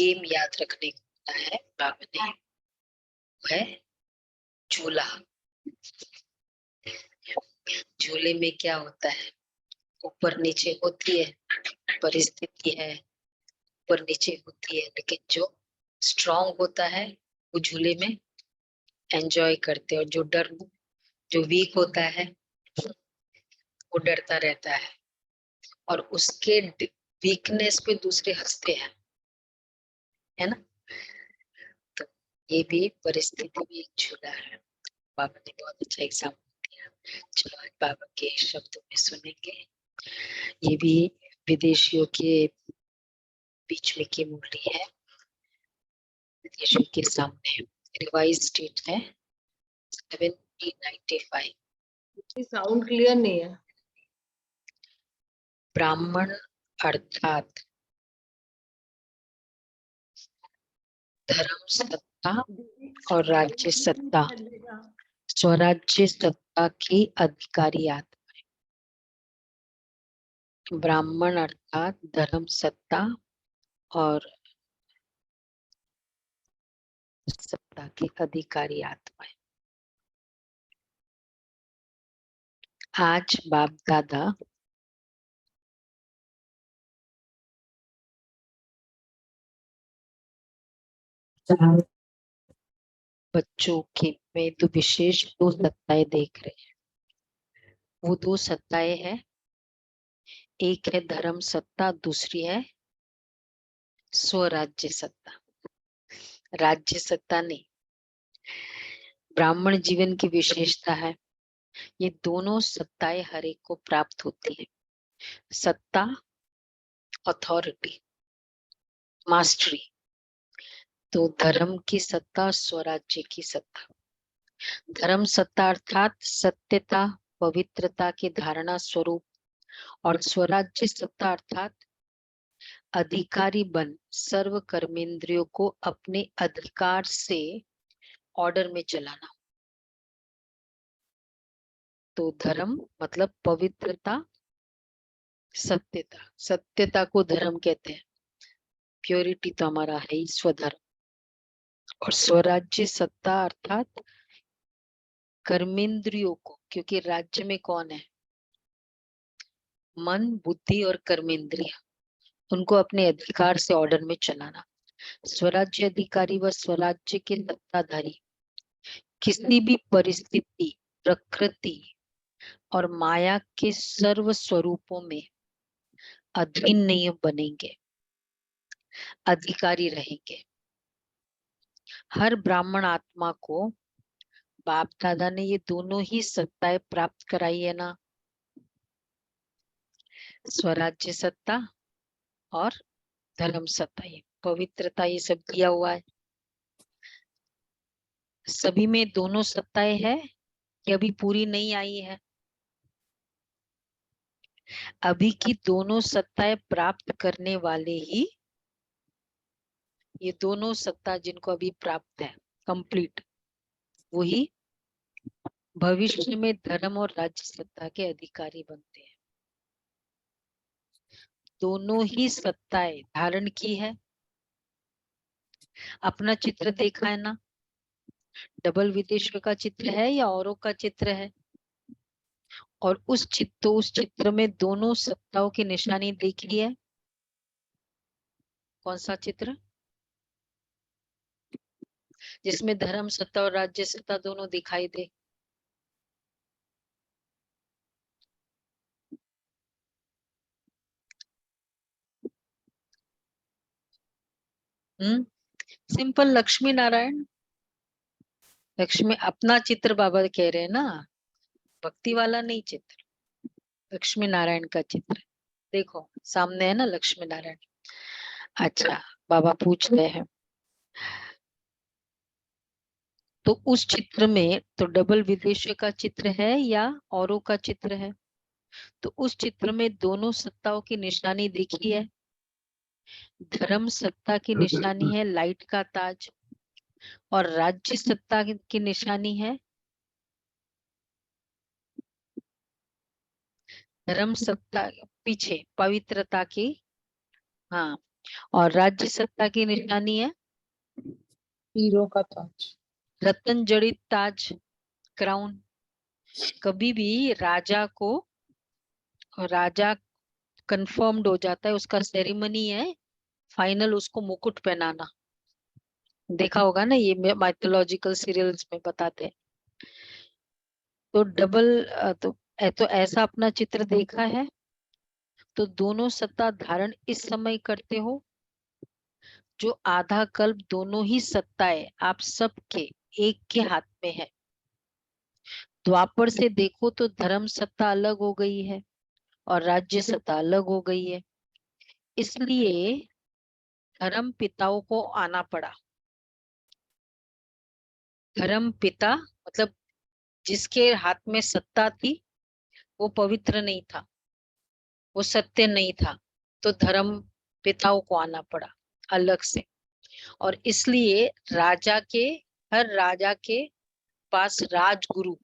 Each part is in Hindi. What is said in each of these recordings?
गेम याद रखने को होता है बाबा ने, वो है झूला। झूले में क्या होता है, ऊपर नीचे होती है, परिस्थिति है ऊपर नीचे होती है, लेकिन जो स्ट्रांग होता है वो झूले में एंजॉय करते हैं, और जो वीक होता है वो डरता रहता है, और उसके वीकनेस पे दूसरे हंसते हैं, है ना। तो ये भी परिस्थिति में एक झूला है। बाबा ने बहुत अच्छा एग्जाम्पल दिया। चलो आज बाबा के शब्दों में सुनेंगे। ये भी विदेशियों के बीच में की मुरली है, विदेशियों के सामने रिवाइज डेट है 1795। साउंड क्लियर नहीं है। ब्राह्मण अर्थात धर्म सत्ता और राज्य सत्ता, स्वराज्य सत्ता की अधिकारी आत्मा। ब्राह्मण अर्थात धर्म सत्ता और सत्ता की अधिकारी आत्मा। आज बाप दादा बच्चों के में तो विशेष दो सत्ताएं देख रहे हैं। वो दो सत्ताएं हैं, एक है धर्म सत्ता, दूसरी है स्वराज्य सत्ता। राज्य सत्ता नहीं। ब्राह्मण जीवन की विशेषता है, ये दोनों सत्ताएं हर एक को प्राप्त होती है। सत्ता, अथॉरिटी, मास्टरी। तो धर्म की सत्ता, स्वराज्य की सत्ता। धर्म सत्ता अर्थात सत्यता, पवित्रता की धारणा स्वरूप, और स्वराज्य सत्ता अर्थात अधिकारी बन सर्व कर्मेंद्रियों को अपने अधिकार से ऑर्डर में चलाना। तो धर्म मतलब पवित्रता, सत्यता। सत्यता को धर्म कहते हैं, प्योरिटी तो हमारा है ही स्वधर्म। और स्वराज्य सत्ता अर्थात कर्मेंद्रियों को, क्योंकि राज्य में कौन है, मन, बुद्धि और कर्मेंद्रिय, उनको अपने अधिकार से ऑर्डर में चलाना। स्वराज्य अधिकारी व स्वराज्य के सत्ताधारी किसी भी परिस्थिति, प्रकृति और माया के सर्व स्वरूपों में अधीन नहीं बनेंगे, अधिकारी रहेंगे। हर ब्राह्मण आत्मा को बाप दादा ने ये दोनों ही सत्ताएं प्राप्त कराई है ना, स्वराज्य सत्ता और धर्म सत्ता, ये पवित्रता, ये सब दिया हुआ है। सभी में दोनों सत्ताएं है कि अभी पूरी नहीं आई है। अभी की दोनों सत्ताएं प्राप्त करने वाले ही, ये दोनों सत्ता जिनको अभी प्राप्त है कंप्लीट, वही भविष्य में धर्म और राज्य सत्ता के अधिकारी बनते हैं। दोनों ही सत्ताएं धारण की है। अपना चित्र देखा है ना, डबल विदेश्वर का चित्र है या औरों का चित्र है, और उस चित्र में दोनों सत्ताओं की निशानी देख ली है। कौन सा चित्र, जिसमें धर्म सत्ता और राज्य सत्ता दोनों दिखाई दे। सिंपल लक्ष्मी नारायण। लक्ष्मी अपना चित्र बाबा कह रहे हैं ना, भक्ति वाला नहीं चित्र, लक्ष्मी नारायण का चित्र। देखो सामने है ना लक्ष्मी नारायण। अच्छा, बाबा पूछ रहे हैं, तो उस चित्र में तो डबल विदेशी का चित्र है या औरों का चित्र है। तो उस चित्र में दोनों सत्ताओं की निशानी दिखी है। धर्म सत्ता की निशानी है लाइट का ताज, और राज्य सत्ता की निशानी है, धर्म सत्ता पीछे पवित्रता की, हाँ और राज्य सत्ता की निशानी है हीरो का ताज। रत्न जड़ित ताज, क्राउन। कभी भी राजा कंफर्म्ड हो जाता है, उसका सेरेमनी है फाइनल, उसको मुकुट पहनाना। देखा होगा ना, ये माइथोलॉजिकल सीरियल्स में बताते हैं। तो तो ऐसा अपना चित्र देखा है। तो दोनों सत्ता धारण इस समय करते हो जो आधा कल्प दोनों ही सत्ताएं आप सबके एक के हाथ में है। द्वापर से देखो तो धर्म सत्ता अलग हो गई है और राज्य सत्ता अलग हो गई है, इसलिए धर्म पिताओं को आना पड़ा। धर्म पिता मतलब जिसके हाथ में सत्ता थी वो पवित्र नहीं था, वो सत्य नहीं था, तो धर्म पिताओं को आना पड़ा अलग से। और इसलिए हर राजा के पास राजगुरु,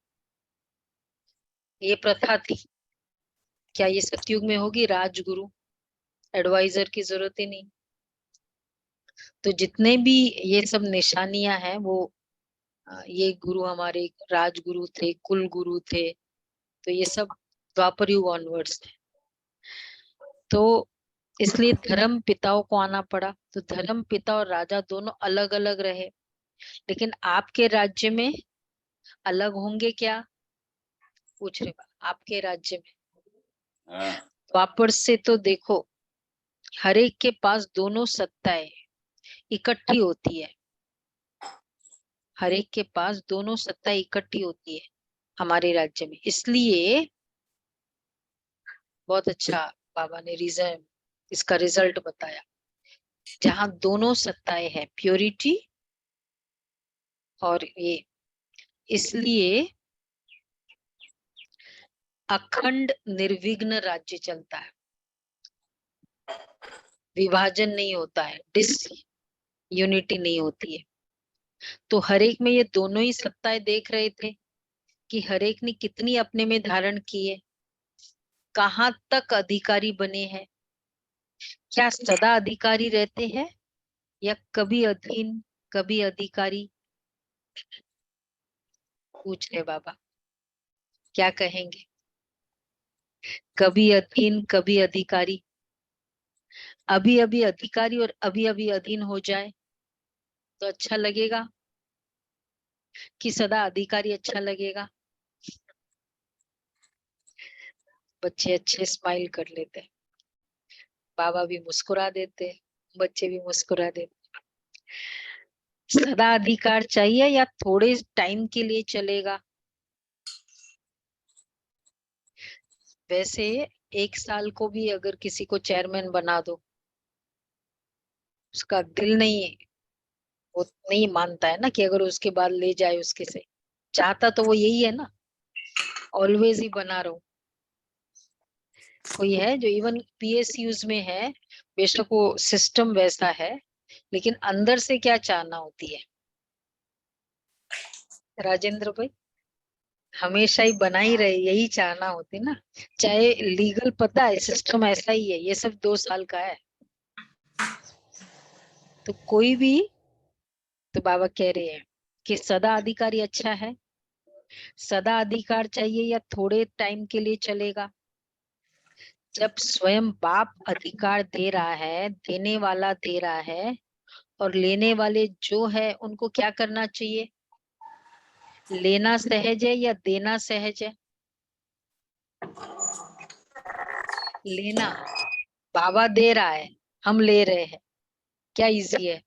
ये प्रथा थी। क्या ये सतयुग में होगी राजगुरु? एडवाइजर की जरूरत ही नहीं। तो जितने भी ये सब निशानियां हैं वो ये गुरु हमारे राजगुरु थे, कुल गुरु थे। तो ये सब द्वापर युग ऑनवर्ड्स थे। तो इसलिए धर्म पिताओं को आना पड़ा। तो धर्म पिता और राजा दोनों अलग अलग रहे, लेकिन आपके राज्य में अलग होंगे क्या? पूछ रहे आपके राज्य में। द्वापर से तो देखो हर एक के पास दोनों सत्ताएं इकट्ठी होती है। हर एक के पास दोनों सत्ताएं इकट्ठी होती है हमारे राज्य में। इसलिए बहुत अच्छा बाबा ने रीजन, इसका रिजल्ट बताया। जहां दोनों सत्ताएं हैं, प्योरिटी और ये, इसलिए अखंड निर्विघ्न राज्य चलता है, विभाजन नहीं होता है, यूनिटी नहीं होती है। तो हर एक में ये दोनों ही सत्ताएं देख रहे थे कि हर एक ने कितनी अपने में धारण की है, कहाँ तक अधिकारी बने हैं, क्या सदा अधिकारी रहते हैं या कभी अधीन कभी अधिकारी। पूछ रहे बाबा क्या कहेंगे? कभी अधीन कभी अधिकारी। अभी अभी अधिकारी और अभी अभी अधीन हो जाए तो अच्छा लगेगा कि सदा अधिकारी अच्छा लगेगा? बच्चे अच्छे स्माइल कर लेते हैं, बाबा भी मुस्कुरा देते, बच्चे भी मुस्कुरा देते। सदा अधिकार चाहिए या थोड़े टाइम के लिए चलेगा? वैसे 1 साल को भी अगर किसी को चेयरमैन बना दो, उसका दिल नहीं, वो नहीं मानता है ना कि अगर उसके बाद ले जाए उसके से। चाहता तो वो यही है ना, ऑलवेज ही बना रहो। कोई है जो इवन पीएसयूज में है, बेशक वो सिस्टम वैसा है, लेकिन अंदर से क्या चाहना होती है राजेंद्र भाई? हमेशा ही बना ही रहे, यही चाहना होती ना। चाहे लीगल, पता है सिस्टम ऐसा ही है, ये सब 2 साल का है। तो कोई भी, तो बाबा कह रहे हैं कि सदा अधिकारी अच्छा है, सदा अधिकार चाहिए या थोड़े टाइम के लिए चलेगा? जब स्वयं बाप अधिकार दे रहा है, देने वाला दे रहा है, और लेने वाले जो है उनको क्या करना चाहिए? लेना सहज है या देना सहज है? लेना, बाबा दे रहा है, हम ले रहे हैं, क्या इजी है?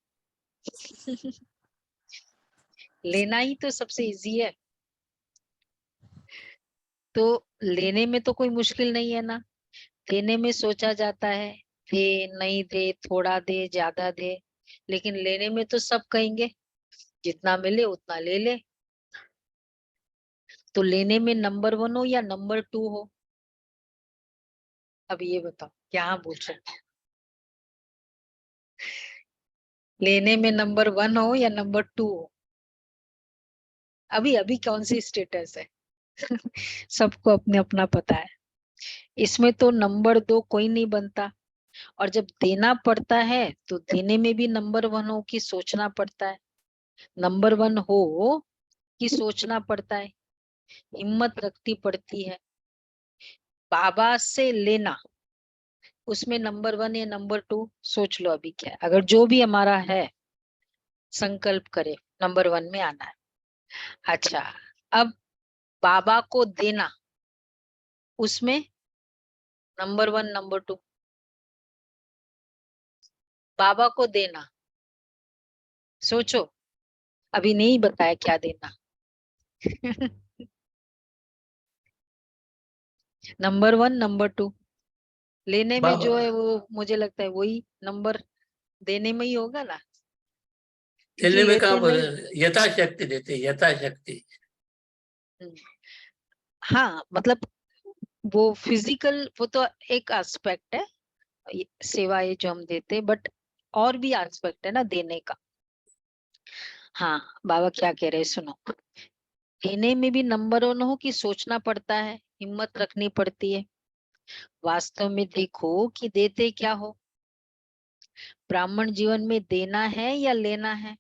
लेना ही तो सबसे इजी है। तो लेने में तो कोई मुश्किल नहीं है ना। देने में सोचा जाता है, दे नहीं दे, थोड़ा दे ज्यादा दे, लेकिन लेने में तो सब कहेंगे जितना मिले उतना ले ले। तो लेने में नंबर 1 हो या नंबर 2 हो? अब ये बताओ क्या पूछ रहे? लेने में नंबर 1 हो या नंबर 2 हो? अभी अभी कौन सी स्टेटस है? सबको अपने अपना पता है। इसमें तो नंबर 2 कोई नहीं बनता, और जब देना पड़ता है तो देने में भी नंबर 1 हो कि सोचना पड़ता है, नंबर 1 हो कि सोचना पड़ता है, हिम्मत रखनी पड़ती है। बाबा से लेना, उसमें नंबर 1 या नंबर 2 सोच लो अभी क्या है। अगर जो भी हमारा है संकल्प करे, नंबर 1 में आना है। अच्छा, अब बाबा को देना, उसमें नंबर 1 नंबर 2। बाबा को देना, सोचो, अभी नहीं बताया क्या देना। नंबर 1 नंबर 2, लेने में जो है वो मुझे लगता है वही नंबर देने में ही होगा ना, क्योंकि देने में लेते कहाँ नहीं। यथाशक्ति देते, यथाशक्ति। हाँ, मतलब वो फिजिकल, वो तो एक एस्पेक्ट है, सेवा ये जो हम देते हैं, बट और भी एस्पेक्ट है ना देने का। हाँ, बाबा क्या कह रहे हैं सुनो। देने में भी नंबर 1 हो कि सोचना पड़ता है, हिम्मत रखनी पड़ती है। वास्तव में देखो कि देते क्या हो। ब्राह्मण जीवन में देना है या लेना है?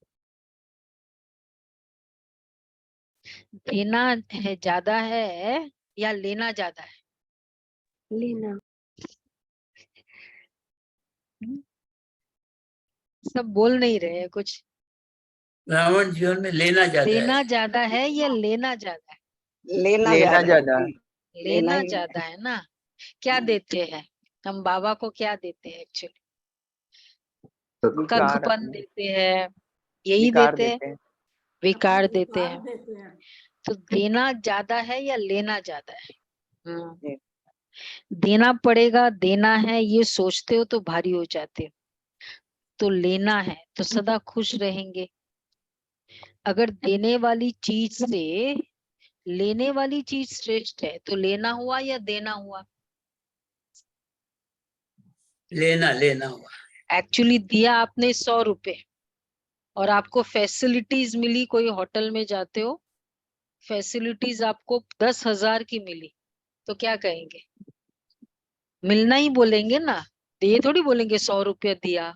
देना है ज्यादा है या लेना ज्यादा है? लेना। सब बोल नहीं रहे हैं कुछ। ब्राह्मण जीवन में लेना ज्यादा है। देना ज्यादा है या लेना ज्यादा है? लेना लेना ज्यादा ज्यादा। लेना लेना ही ज्यादा है ना। क्या देते हैं हम बाबा को? क्या देते हैं एक्चुअली? विकार कखपन अपने देते हैं, यही विकार देते हैं, देते हैं। विकार देते हैं। तो देना ज्यादा है या लेना ज्यादा है? जी। देना पड़ेगा, देना है, ये सोचते हो तो भारी हो जाते हो। तो लेना है तो सदा खुश रहेंगे। अगर देने वाली चीज से लेने वाली चीज श्रेष्ठ है तो लेना हुआ या देना हुआ? लेना लेना हुआ। एक्चुअली दिया आपने 100 रुपए और आपको फैसिलिटीज मिली, कोई होटल में जाते हो, फैसिलिटीज आपको 10,000 की मिली, तो क्या कहेंगे? मिलना ही बोलेंगे ना, ये थोड़ी बोलेंगे 100 रुपया दिया।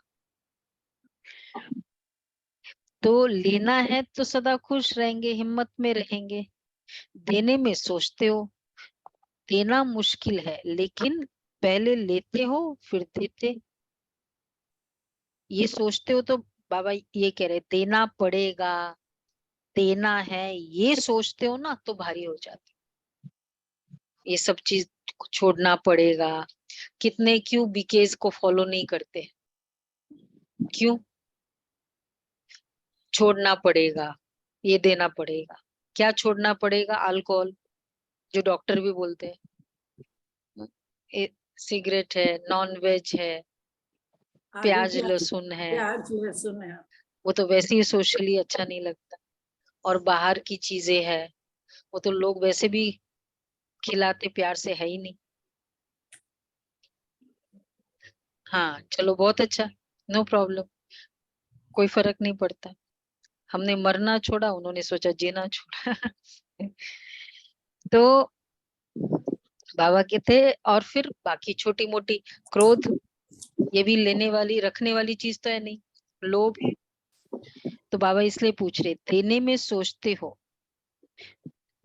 तो लेना है तो सदा खुश रहेंगे, हिम्मत में रहेंगे। देने में सोचते हो, देना मुश्किल है, लेकिन पहले लेते हो फिर देते, ये सोचते हो। तो बाबा ये कह रहे देना पड़ेगा, देना है, ये सोचते हो ना तो भारी हो जाते। ये सब चीज छोड़ना पड़ेगा। कितने क्यों बीकेज को फॉलो नहीं करते? क्यों? छोड़ना पड़ेगा, ये देना पड़ेगा। क्या छोड़ना पड़ेगा? अल्कोहल, जो डॉक्टर भी बोलते हैं, सिगरेट है, नॉन वेज है, प्याज लहसुन है, वो तो वैसे ही सोशली अच्छा नहीं लगता। और बाहर की चीजें है, वो तो लोग वैसे भी खिलाते प्यार से है ही नहीं। हाँ चलो बहुत अच्छा, नो प्रॉब्लम, कोई फर्क नहीं पड़ता। हमने मरना छोड़ा, उन्होंने सोचा जीना छोड़ा। तो बाबा के थे। और फिर बाकी छोटी मोटी, क्रोध, ये भी लेने वाली रखने वाली चीज तो है नहीं। लोभ, तो बाबा इसलिए पूछ रहे, देने में सोचते हो,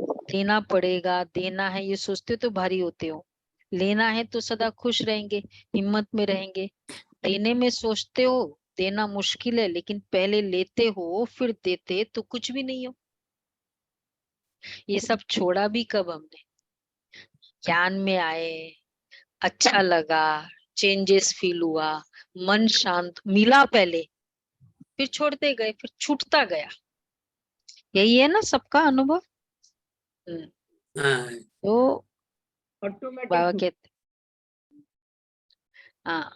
देना पड़ेगा, देना है, ये सोचते हो तो भारी होते हो। लेना है तो सदा खुश रहेंगे, हिम्मत में रहेंगे। देने में सोचते हो, देना मुश्किल है, लेकिन पहले लेते हो फिर देते तो कुछ भी नहीं हो। ये सब छोड़ा भी कब हमने? ज्ञान में आए, अच्छा लगा, चेंजेस फील हुआ, मन शांत मिला पहले, फिर छोड़ते गए, फिर छूटता गया। यही है ना सबका अनुभव। हाँ, तो बाबा ऑटोमेटिक। कहते, हाँ,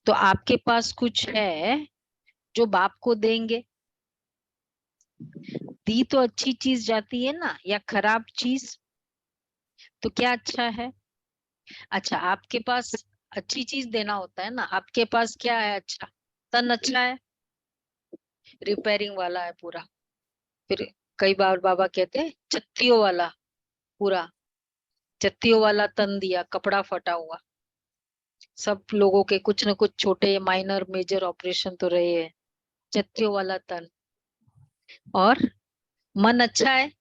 तो आपके पास कुछ है जो बाप को देंगे? दी तो अच्छी चीज जाती है ना, या खराब चीज? तो क्या अच्छा है? अच्छा, आपके पास अच्छी चीज देना होता है ना, आपके पास क्या है अच्छा? तन अच्छा है, रिपेयरिंग वाला है पूरा। फिर कई बार बाबा कहते हैं चत्तियों वाला, पूरा चत्तियों वाला तन दिया, कपड़ा फटा हुआ, सब लोगों के कुछ न कुछ छोटे माइनर मेजर ऑपरेशन तो रहे हैं। चत्रियों वाला तन और मन अच्छा है।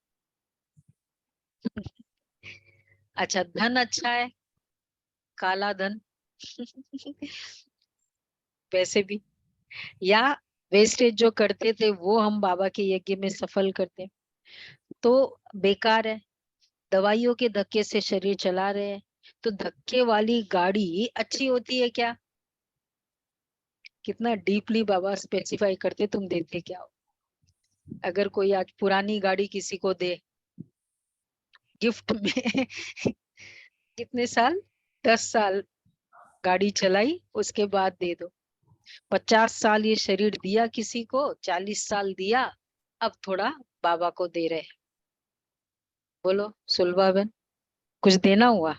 अच्छा, धन अच्छा है, काला धन वैसे भी, या वेस्टेज जो करते थे वो हम बाबा के यज्ञ में सफल करते, तो बेकार है। दवाइयों के धक्के से शरीर चला रहे हैं, तो धक्के वाली गाड़ी अच्छी होती है क्या? कितना डीपली बाबा स्पेसिफाई करते, तुम देखते क्या हो। अगर कोई आज पुरानी गाड़ी किसी को दे गिफ्ट में कितने साल, 10 साल गाड़ी चलाई, उसके बाद दे दो। 50 साल ये शरीर दिया किसी को, 40 साल दिया, अब थोड़ा बाबा को दे रहे हैं। बोलो सुलभा बहन, कुछ देना हुआ?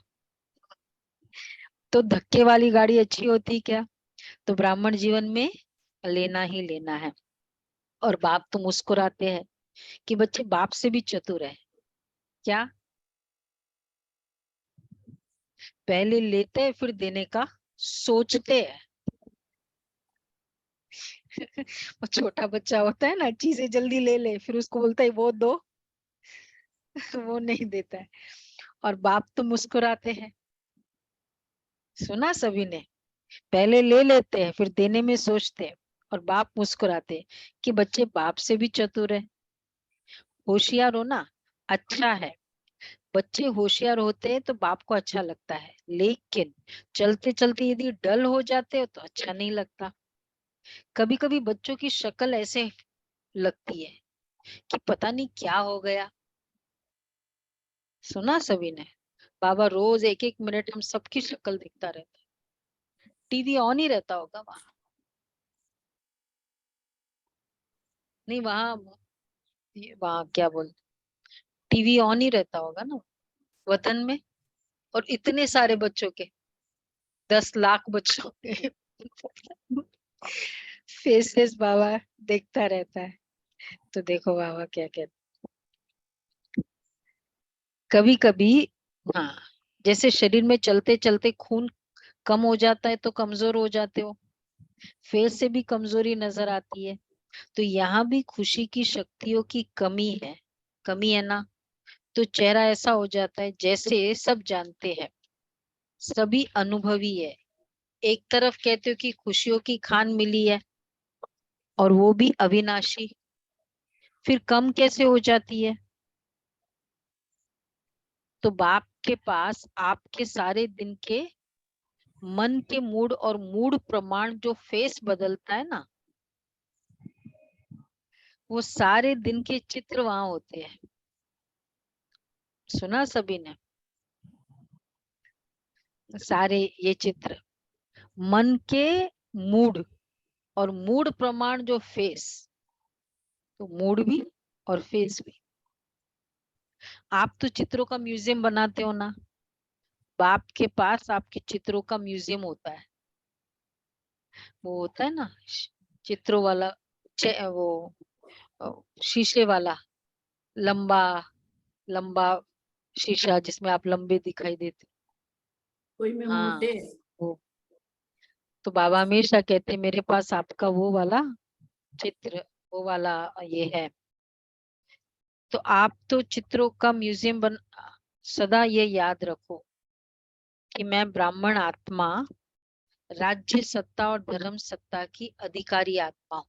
तो धक्के वाली गाड़ी अच्छी होती क्या? तो ब्राह्मण जीवन में लेना ही लेना है। और बाप तो मुस्कुराते हैं कि बच्चे बाप से भी चतुर है क्या? पहले लेते हैं फिर देने का सोचते हैं। वो छोटा बच्चा होता है ना, चीजें जल्दी ले ले, फिर उसको बोलता है वो दो वो नहीं देता है। और बाप तो मुस्कुराते हैं। सुना सभी ने, पहले ले लेते हैं फिर देने में सोचते हैं। और बाप मुस्कुराते हैं कि बच्चे बाप से भी चतुर है। होशियार होना अच्छा है, बच्चे होशियार होते हैं तो बाप को अच्छा लगता है, लेकिन चलते चलते यदि डल हो जाते हो तो अच्छा नहीं लगता। कभी कभी बच्चों की शक्ल ऐसे लगती है कि पता नहीं क्या हो गया। सुना सभी ने, बाबा रोज एक एक मिनट हम सबकी शक्ल दिखता रहता है। टीवी ऑन ही रहता होगा वहां, नहीं वहां, वहां क्या बोल, टीवी ऑन ही रहता होगा ना वतन में। और इतने सारे बच्चों के, 10 लाख बच्चों के फेसेस बाबा देखता रहता है। तो देखो बाबा क्या कहते, कभी कभी, हाँ, जैसे शरीर में चलते चलते खून कम हो जाता है तो कमजोर हो जाते हो, फेस से भी कमजोरी नजर आती है। तो यहाँ भी खुशी की शक्तियों की कमी है ना। तो चेहरा ऐसा हो जाता है जैसे सब जानते हैं, सभी अनुभवी है। एक तरफ कहते हो कि खुशियों की खान मिली है और वो भी अविनाशी, फिर कम कैसे हो जाती है? तो बाप के पास आपके सारे दिन के मन के मूड और मूड प्रमाण जो फेस बदलता है ना, वो सारे दिन के चित्र वहां होते हैं। सुना सभी ने, सारे ये चित्र मन के मूड और मूड प्रमाण जो फेस, तो मूड भी और फेस भी। आप तो चित्रों का म्यूजियम बनाते हो ना, बाप के पास आपके चित्रों का म्यूजियम होता है। वो होता है ना चित्रों वाला, वो शीशे वाला, लंबा लंबा शीशा जिसमें आप लंबे दिखाई देते। कोई में हाँ, मोटे। वो तो बाबा हमेशा कहते मेरे पास आपका वो वाला चित्र, वो वाला ये है। तो आप तो चित्रों का म्यूजियम बन, सदा ये याद रखो कि मैं ब्राह्मण आत्मा, राज्य सत्ता और धर्म सत्ता की अधिकारी आत्मा हूँ।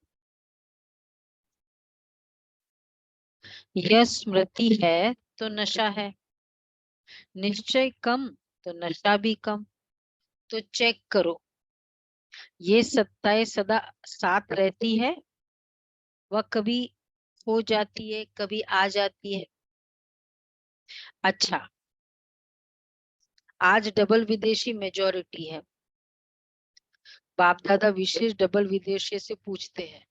यह स्मृति है तो नशा है, निश्चय कम तो नशा भी कम। तो चेक करो, ये सत्ताएं सदा साथ रहती है, वह कभी हो जाती है कभी आ जाती है। अच्छा, आज डबल विदेशी मेजोरिटी है। बाप दादा विशेष डबल विदेशी से पूछते हैं।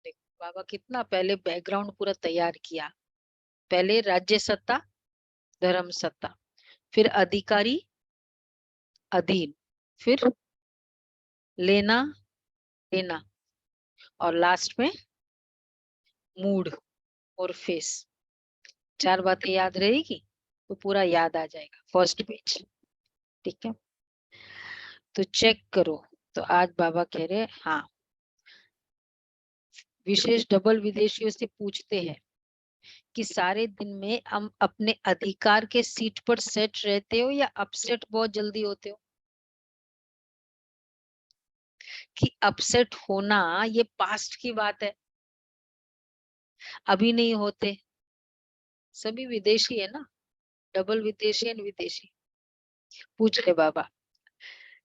देखो बाबा कितना पहले बैकग्राउंड पूरा तैयार किया। पहले राज्य सत्ता, धर्म सत्ता, फिर अधिकारी, अधीन, फिर लेना देना, और लास्ट में मूड और फेस। 4 बातें याद रहेगी तो पूरा याद आ जाएगा फर्स्ट पेज। ठीक है, तो चेक करो। तो आज बाबा कह रहे हाँ, विशेष डबल विदेशियों से पूछते हैं कि सारे दिन में हम अपने अधिकार के सीट पर सेट रहते हो या अपसेट बहुत जल्दी होते हो? कि अपसेट होना ये पास्ट की बात है, अभी नहीं होते। सभी विदेशी है ना, डबल विदेशी एंड विदेशी। पूछ रहे बाबा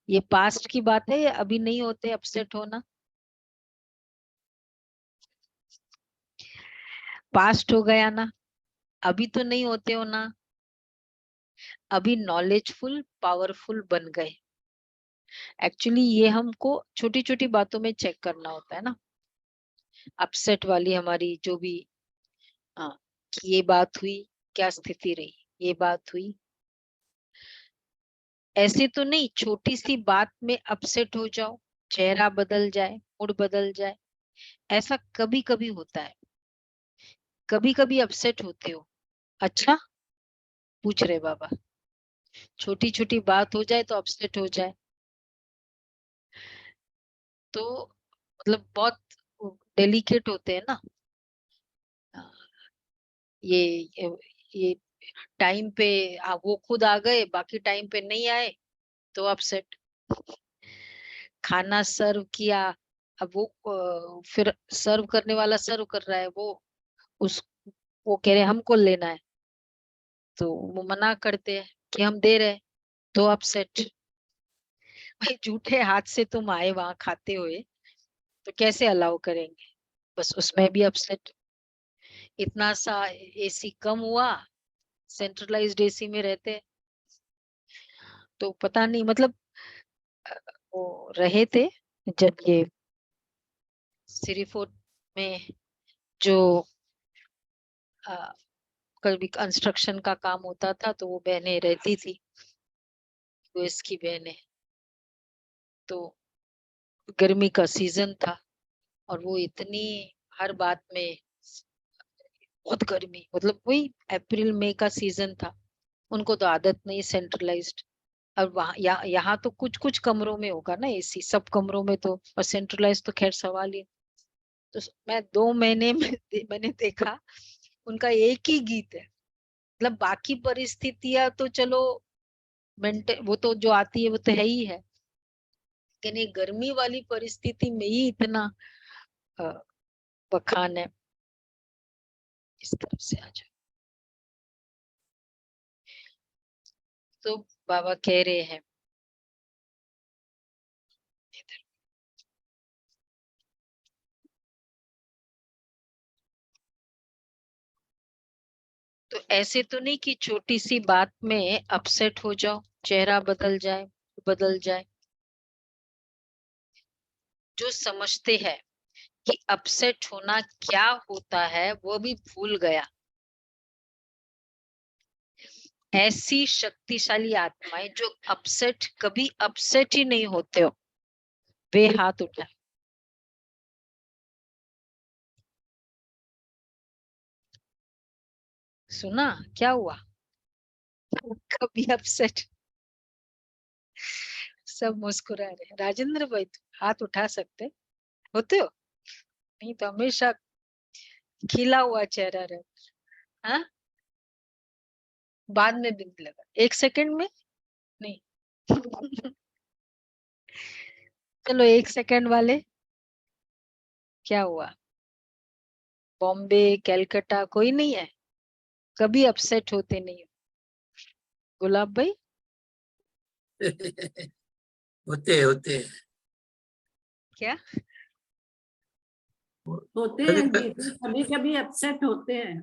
ये पास्ट की बात है या अभी नहीं होते अपसेट होना? पास्ट हो गया ना, अभी तो नहीं होते हो ना, अभी नॉलेजफुल पावरफुल बन गए। एक्चुअली ये हमको छोटी छोटी बातों में चेक करना होता है ना। अपसेट वाली हमारी जो भी कि ये बात हुई, क्या स्थिति रही, ये बात हुई, ऐसे तो नहीं छोटी सी बात में अपसेट हो जाओ, चेहरा बदल जाए, मूड बदल जाए, ऐसा कभी कभी होता है। कभी कभी अपसेट होते हो? अच्छा, पूछ रहे बाबा। छोटी छोटी बात हो जाए तो अपसेट हो जाए तो मतलब बहुत डेलिकेट होते हैं ना। ये टाइम पे वो खुद आ गए, बाकी टाइम पे नहीं आए तो अपसेट। खाना सर्व किया, अब वो फिर सर्व करने वाला सर्व कर रहा है, उस वो कह रहे हमको लेना है, तो वो मना करते हैं कि हम दे रहे हैं, तो अपसेट। भाई झूठे हाथ से तुम आए वहां खाते हुए, तो कैसे अलाउ करेंगे? बस उसमें भी अपसेट। इतना सा एसी कम हुआ, सेंट्रलाइज्ड एसी में रहते, तो पता नहीं मतलब वो रहे थे जब ये सिरी फोर्ट में जो कभी कंस्ट्रक्शन का काम होता था, तो वो बहनें रहती थी, यूएस की बहनें। तो गर्मी का सीजन था और वो इतनी हर बात में बहुत गर्मी, मतलब वही अप्रैल मई का सीजन था, उनको तो आदत नहीं सेंट्रलाइज्ड। अब वहां यहाँ तो कुछ कुछ कमरों में होगा ना एसी, सब कमरों में तो, और सेंट्रलाइज तो खैर सवाल ही। तो मैं 2 महीने में मैंने देखा उनका एक ही गीत है। मतलब बाकी परिस्थितियां तो चलो मेंटेन, वो तो जो आती है वो तो है ही है, लेकिन ये गर्मी वाली परिस्थिति में ही इतना अ, बखान है। इस तरफ से आ जाओ। तो बाबा कह रहे हैं तो ऐसे तो नहीं कि छोटी सी बात में अपसेट हो जाओ, चेहरा बदल जाए। जो समझते हैं कि अपसेट होना क्या होता है वो भी भूल गया। ऐसी शक्तिशाली आत्माएं जो अपसेट कभी अपसेट ही नहीं होते हो, वे हाथ उठाए। सुना क्या हुआ? कभी अपसेट, सब मुस्कुरा रहे। राजेंद्र भाई हाथ उठा सकते होते हो? नहीं तो हमेशा खिला हुआ चेहरा रहे। हाँ, बाद में बिंद लगा, 1 सेकंड में नहीं। चलो 1 सेकंड वाले, क्या हुआ? बॉम्बे कैलकाटा कोई नहीं है, कभी अपसेट होते नहीं हो? गुलाब भाई होते होते क्या? होते हैं दीदी, कभी कभी अपसेट होते हैं,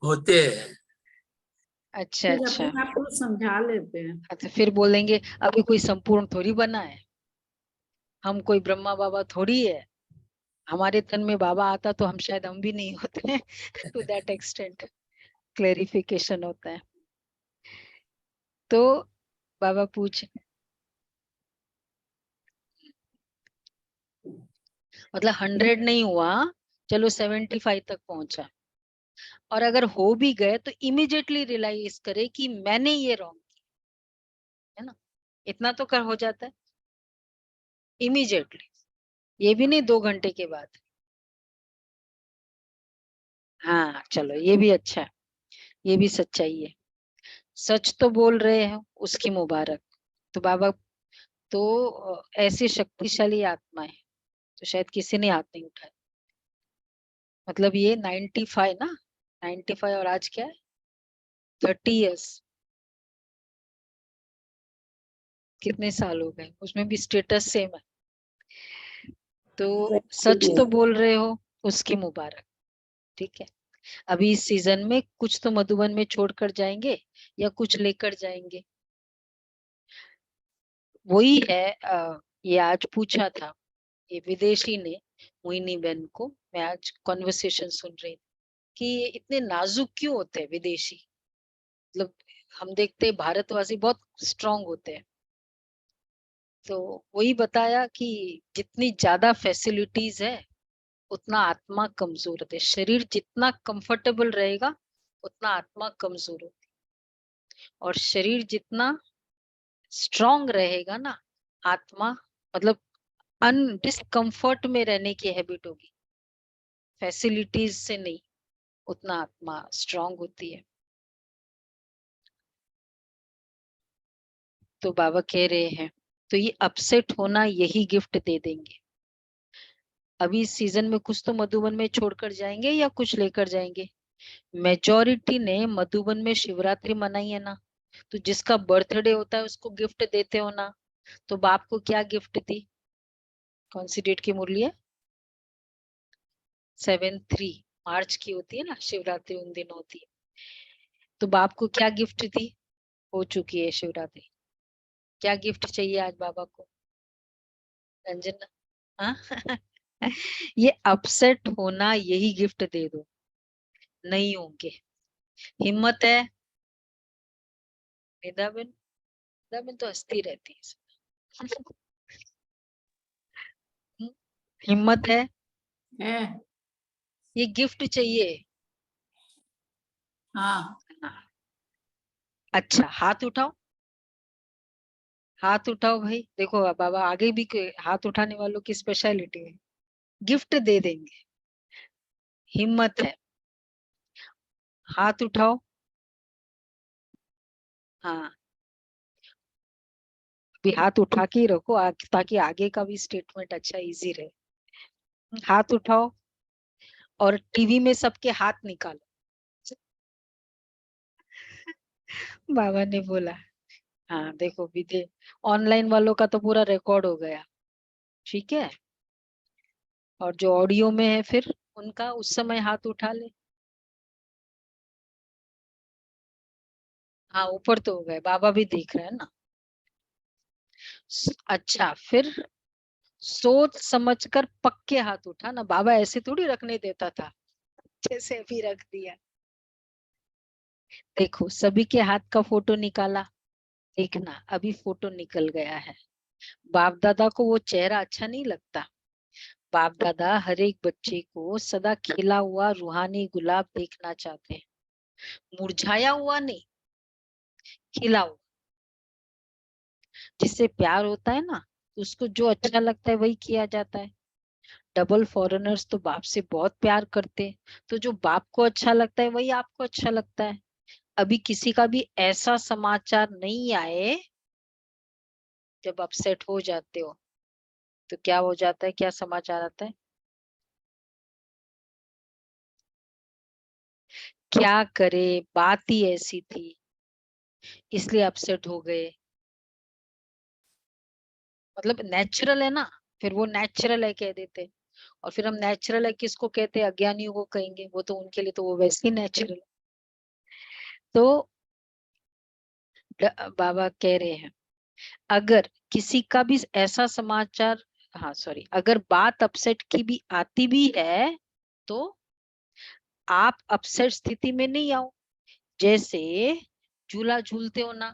होते हैं। अच्छा फिर अच्छा, अपने आप को समझा लेते हैं। अच्छा फिर बोलेंगे अभी कोई संपूर्ण थोड़ी बना है, हम कोई ब्रह्मा बाबा थोड़ी है, हमारे तन में बाबा आता तो हम शायद हम भी नहीं होते। टू दैट एक्सटेंट क्लेरिफिकेशन होता है। तो बाबा पूछ, मतलब 100 नहीं हुआ, चलो 75 तक पहुंचा, और अगर हो भी गए तो इमीडिएटली रियलाइज करे कि मैंने ये रॉन्ग, है ना, इतना तो कर हो जाता है। इमीडिएटली, ये भी नहीं 2 घंटे के बाद। हाँ चलो, ये भी अच्छा है, ये भी सच्चाई है। सच तो बोल रहे हो, उसकी मुबारक। तो बाबा तो ऐसी शक्तिशाली आत्मा है, तो शायद किसी ने हाथ नहीं उठाया। मतलब ये 95 ना, 95 और आज क्या है 30 इयर्स, कितने साल हो गए, उसमें भी स्टेटस सेम है। तो सच तो बोल रहे हो, उसकी मुबारक। ठीक है, अभी इस सीजन में कुछ तो मधुबन में छोड़कर जाएंगे या कुछ लेकर जाएंगे। वही है ये आज पूछा था ये विदेशी ने मोहिनी बहन को, मैं आज कॉन्वर्सेशन सुन रही थी कि ये इतने नाजुक क्यों होते हैं विदेशी। मतलब हम देखते हैं भारतवासी बहुत स्ट्रांग होते हैं। तो वही बताया कि जितनी ज्यादा फैसिलिटीज है उतना आत्मा कमजोर होता है। शरीर जितना कंफर्टेबल रहेगा उतना आत्मा कमजोर होती है, और शरीर जितना स्ट्रांग रहेगा ना, आत्मा मतलब डिस्कम्फर्ट में रहने की हैबिट होगी, फैसिलिटीज से नहीं, उतना आत्मा स्ट्रांग होती है। तो बाबा कह रहे हैं तो ये अपसेट होना यही गिफ्ट दे देंगे। अभी इस सीजन में कुछ तो मधुबन में छोड़कर जाएंगे या कुछ लेकर जाएंगे। मेजॉरिटी ने मधुबन में शिवरात्रि मनाई है ना, तो जिसका बर्थडे होता है उसको गिफ्ट देते हो ना। तो बाप को क्या गिफ्ट दी, कौन सी डेट की मुरली है 7/3 मार्च की होती है ना शिवरात्रि, उन दिन होती है। तो बाप को क्या गिफ्ट दी, हो चुकी है शिवरात्रि, क्या गिफ्ट चाहिए आज बाबा को रंजन। हाँ ये अपसेट होना यही गिफ्ट दे दो, नहीं होंगे। हिम्मत है निदा बिन, निदा बिन तो हंसती रहती है। हिम्मत है, है। ये गिफ्ट चाहिए। हाँ। हाँ। अच्छा हाथ उठाओ, हाथ उठाओ भाई, देखो अब बाबा आगे भी हाथ उठाने वालों की स्पेशलिटी है, गिफ्ट दे देंगे। हिम्मत है, हाथ उठाओ। हाँ भी हाथ उठा के ही रखो ताकि आगे का भी स्टेटमेंट अच्छा इजी रहे। हाथ उठाओ और टीवी में सबके हाथ निकालो। बाबा ने बोला हाँ देखो विदे, ऑनलाइन वालों का तो पूरा रिकॉर्ड हो गया, ठीक है। और जो ऑडियो में है फिर उनका उस समय हाथ उठा ले। हाँ ऊपर तो हो गए, बाबा भी देख रहे हैं ना। अच्छा फिर सोच समझकर पक्के हाथ उठा ना, बाबा ऐसे थोड़ी रखने देता था जैसे अभी रख दिया। देखो सभी के हाथ का फोटो निकाला, देखना अभी फोटो निकल गया है। बाप दादा को वो चेहरा अच्छा नहीं लगता। बाप दादा हर एक बच्चे को सदा खिला हुआ रूहानी गुलाब देखना चाहते हैं, मुरझाया हुआ नहीं, खिला हुआ। जिससे प्यार होता है ना, उसको जो अच्छा लगता है वही किया जाता है। डबल फॉरेनर्स तो बाप से बहुत प्यार करते हैं, तो जो बाप को अच्छा लगता है वही आपको अच्छा लगता है। अभी किसी का भी ऐसा समाचार नहीं आए जब अपसेट हो जाते हो, तो क्या हो जाता है, क्या समाचार आता है, क्या करे बात ही ऐसी थी इसलिए अपसेट हो गए। मतलब नेचुरल है ना, फिर वो नेचुरल है कह देते। और फिर हम नेचुरल है किसको कहते हैं, अज्ञानियों को कहेंगे, वो तो उनके लिए तो वो वैसे ही नेचुरल। तो बाबा कह रहे हैं अगर किसी का भी ऐसा समाचार, हाँ सॉरी, अगर बात अपसेट की भी आती भी है तो आप अपसेट स्थिति में नहीं आओ। जैसे झूला झूलते हो ना,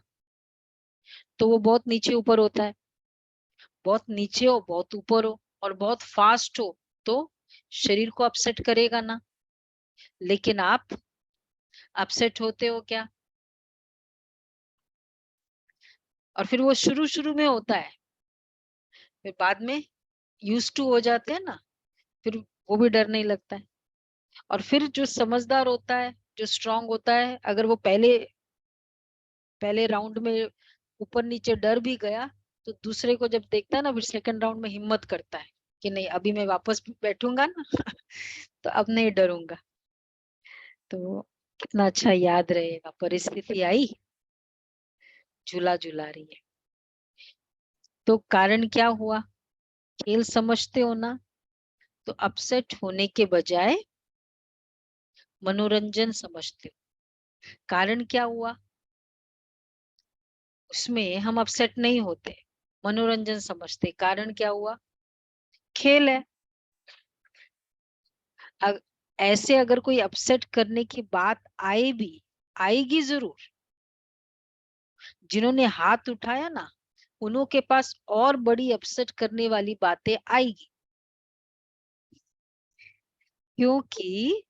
तो वो बहुत नीचे ऊपर होता है, बहुत नीचे हो बहुत ऊपर हो और बहुत फास्ट हो तो शरीर को अपसेट करेगा ना। लेकिन आप अपसेट होते हो क्या, और फिर वो शुरू शुरू में होता है, फिर बाद में यूज टू हो जाते हैं ना, फिर वो भी डर नहीं लगता है। और फिर जो समझदार होता है, जो स्ट्रांग होता है, अगर वो पहले राउंड में ऊपर नीचे डर भी गया, तो दूसरे को जब देखता है ना, फिर सेकंड राउंड में हिम्मत करता है कि नहीं अभी मैं वापस बैठूंगा ना तो अब नहीं डरूंगा। तो कितना अच्छा याद रहेगा, परिस्थिति आई, झूला झूला रही है। तो कारण क्या हुआ, खेल समझते हो ना, तो अपसेट होने के बजाय मनोरंजन समझते हो। कारण क्या हुआ, उसमें हम अपसेट नहीं होते, मनोरंजन समझते। कारण क्या हुआ, खेल है। ऐसे अगर कोई अपसेट करने की बात आए भी, आएगी जरूर। जिन्होंने हाथ उठाया ना, उन्हों के पास और बड़ी अपसेट करने वाली बातें आएगी। क्योंकि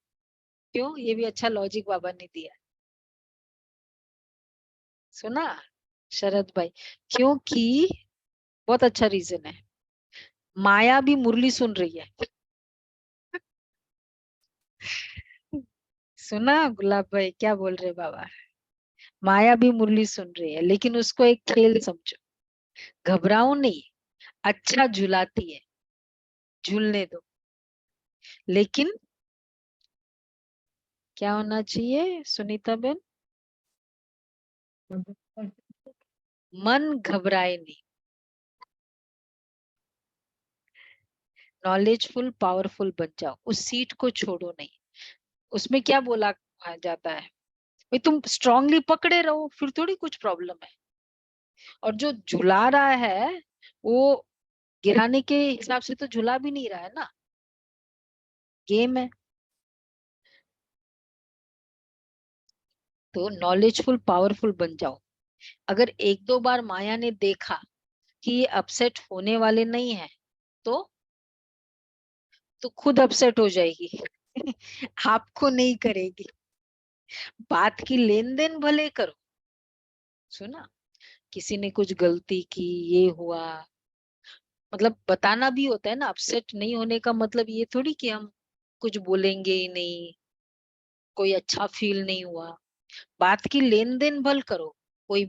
क्यों, ये भी अच्छा लॉजिक बाबा ने दिया, सुना शरद भाई? क्योंकि बहुत अच्छा रीजन है, माया भी मुरली सुन रही है। सुना गुलाब भाई क्या बोल रहे बाबा? माया भी मुरली सुन रही है, लेकिन उसको एक खेल समझो। घबराओ नहीं, अच्छा झुलाती है, झूलने दो। लेकिन क्या होना चाहिए सुनीता बेन, मन घबराए नहीं। नॉलेजफुल पावरफुल बन जाओ, उस सीट को छोड़ो नहीं। उसमें क्या बोला जाता है, भाई तुम स्ट्रांगली पकड़े रहो, फिर थोड़ी कुछ प्रॉब्लम है। और जो झुला रहा है, वो गिराने के हिसाब से तो झुला भी नहीं रहा है ना, गेम है। तो नॉलेजफुल पावरफुल बन जाओ। अगर एक दो बार माया ने देखा कि ये अपसेट होने वाले नहीं है, तो खुद अपसेट हो जाएगी आपको नहीं करेगी। बात की लेन देन भले करो, सुना, किसी ने कुछ गलती की, ये हुआ, मतलब बताना भी होता है ना। अपसेट नहीं होने का मतलब ये थोड़ी कि हम कुछ बोलेंगे ही नहीं, कोई अच्छा फील नहीं हुआ। बात की लेन देन भल करो। कोई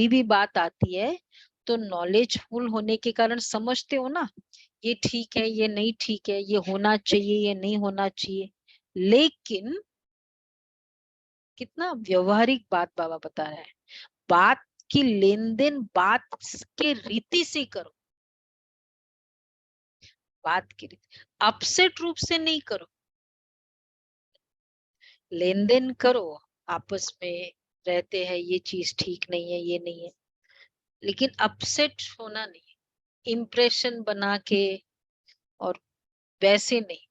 भी बात आती है, तो नॉलेजफुल होने के कारण समझते हो ना, ये ठीक है, ये नहीं ठीक है, ये होना चाहिए, ये नहीं होना चाहिए। लेकिन कितना व्यवहारिक बात बाबा बता रहा है, बात की लेन देन बात के रीति से करो। बात की रीति, अपसेट रूप से नहीं करो। लेन देन करो, आपस में रहते हैं, ये चीज ठीक नहीं है, ये नहीं है, लेकिन अपसेट होना नहीं, इम्प्रेशन बना के, और वैसे नहीं।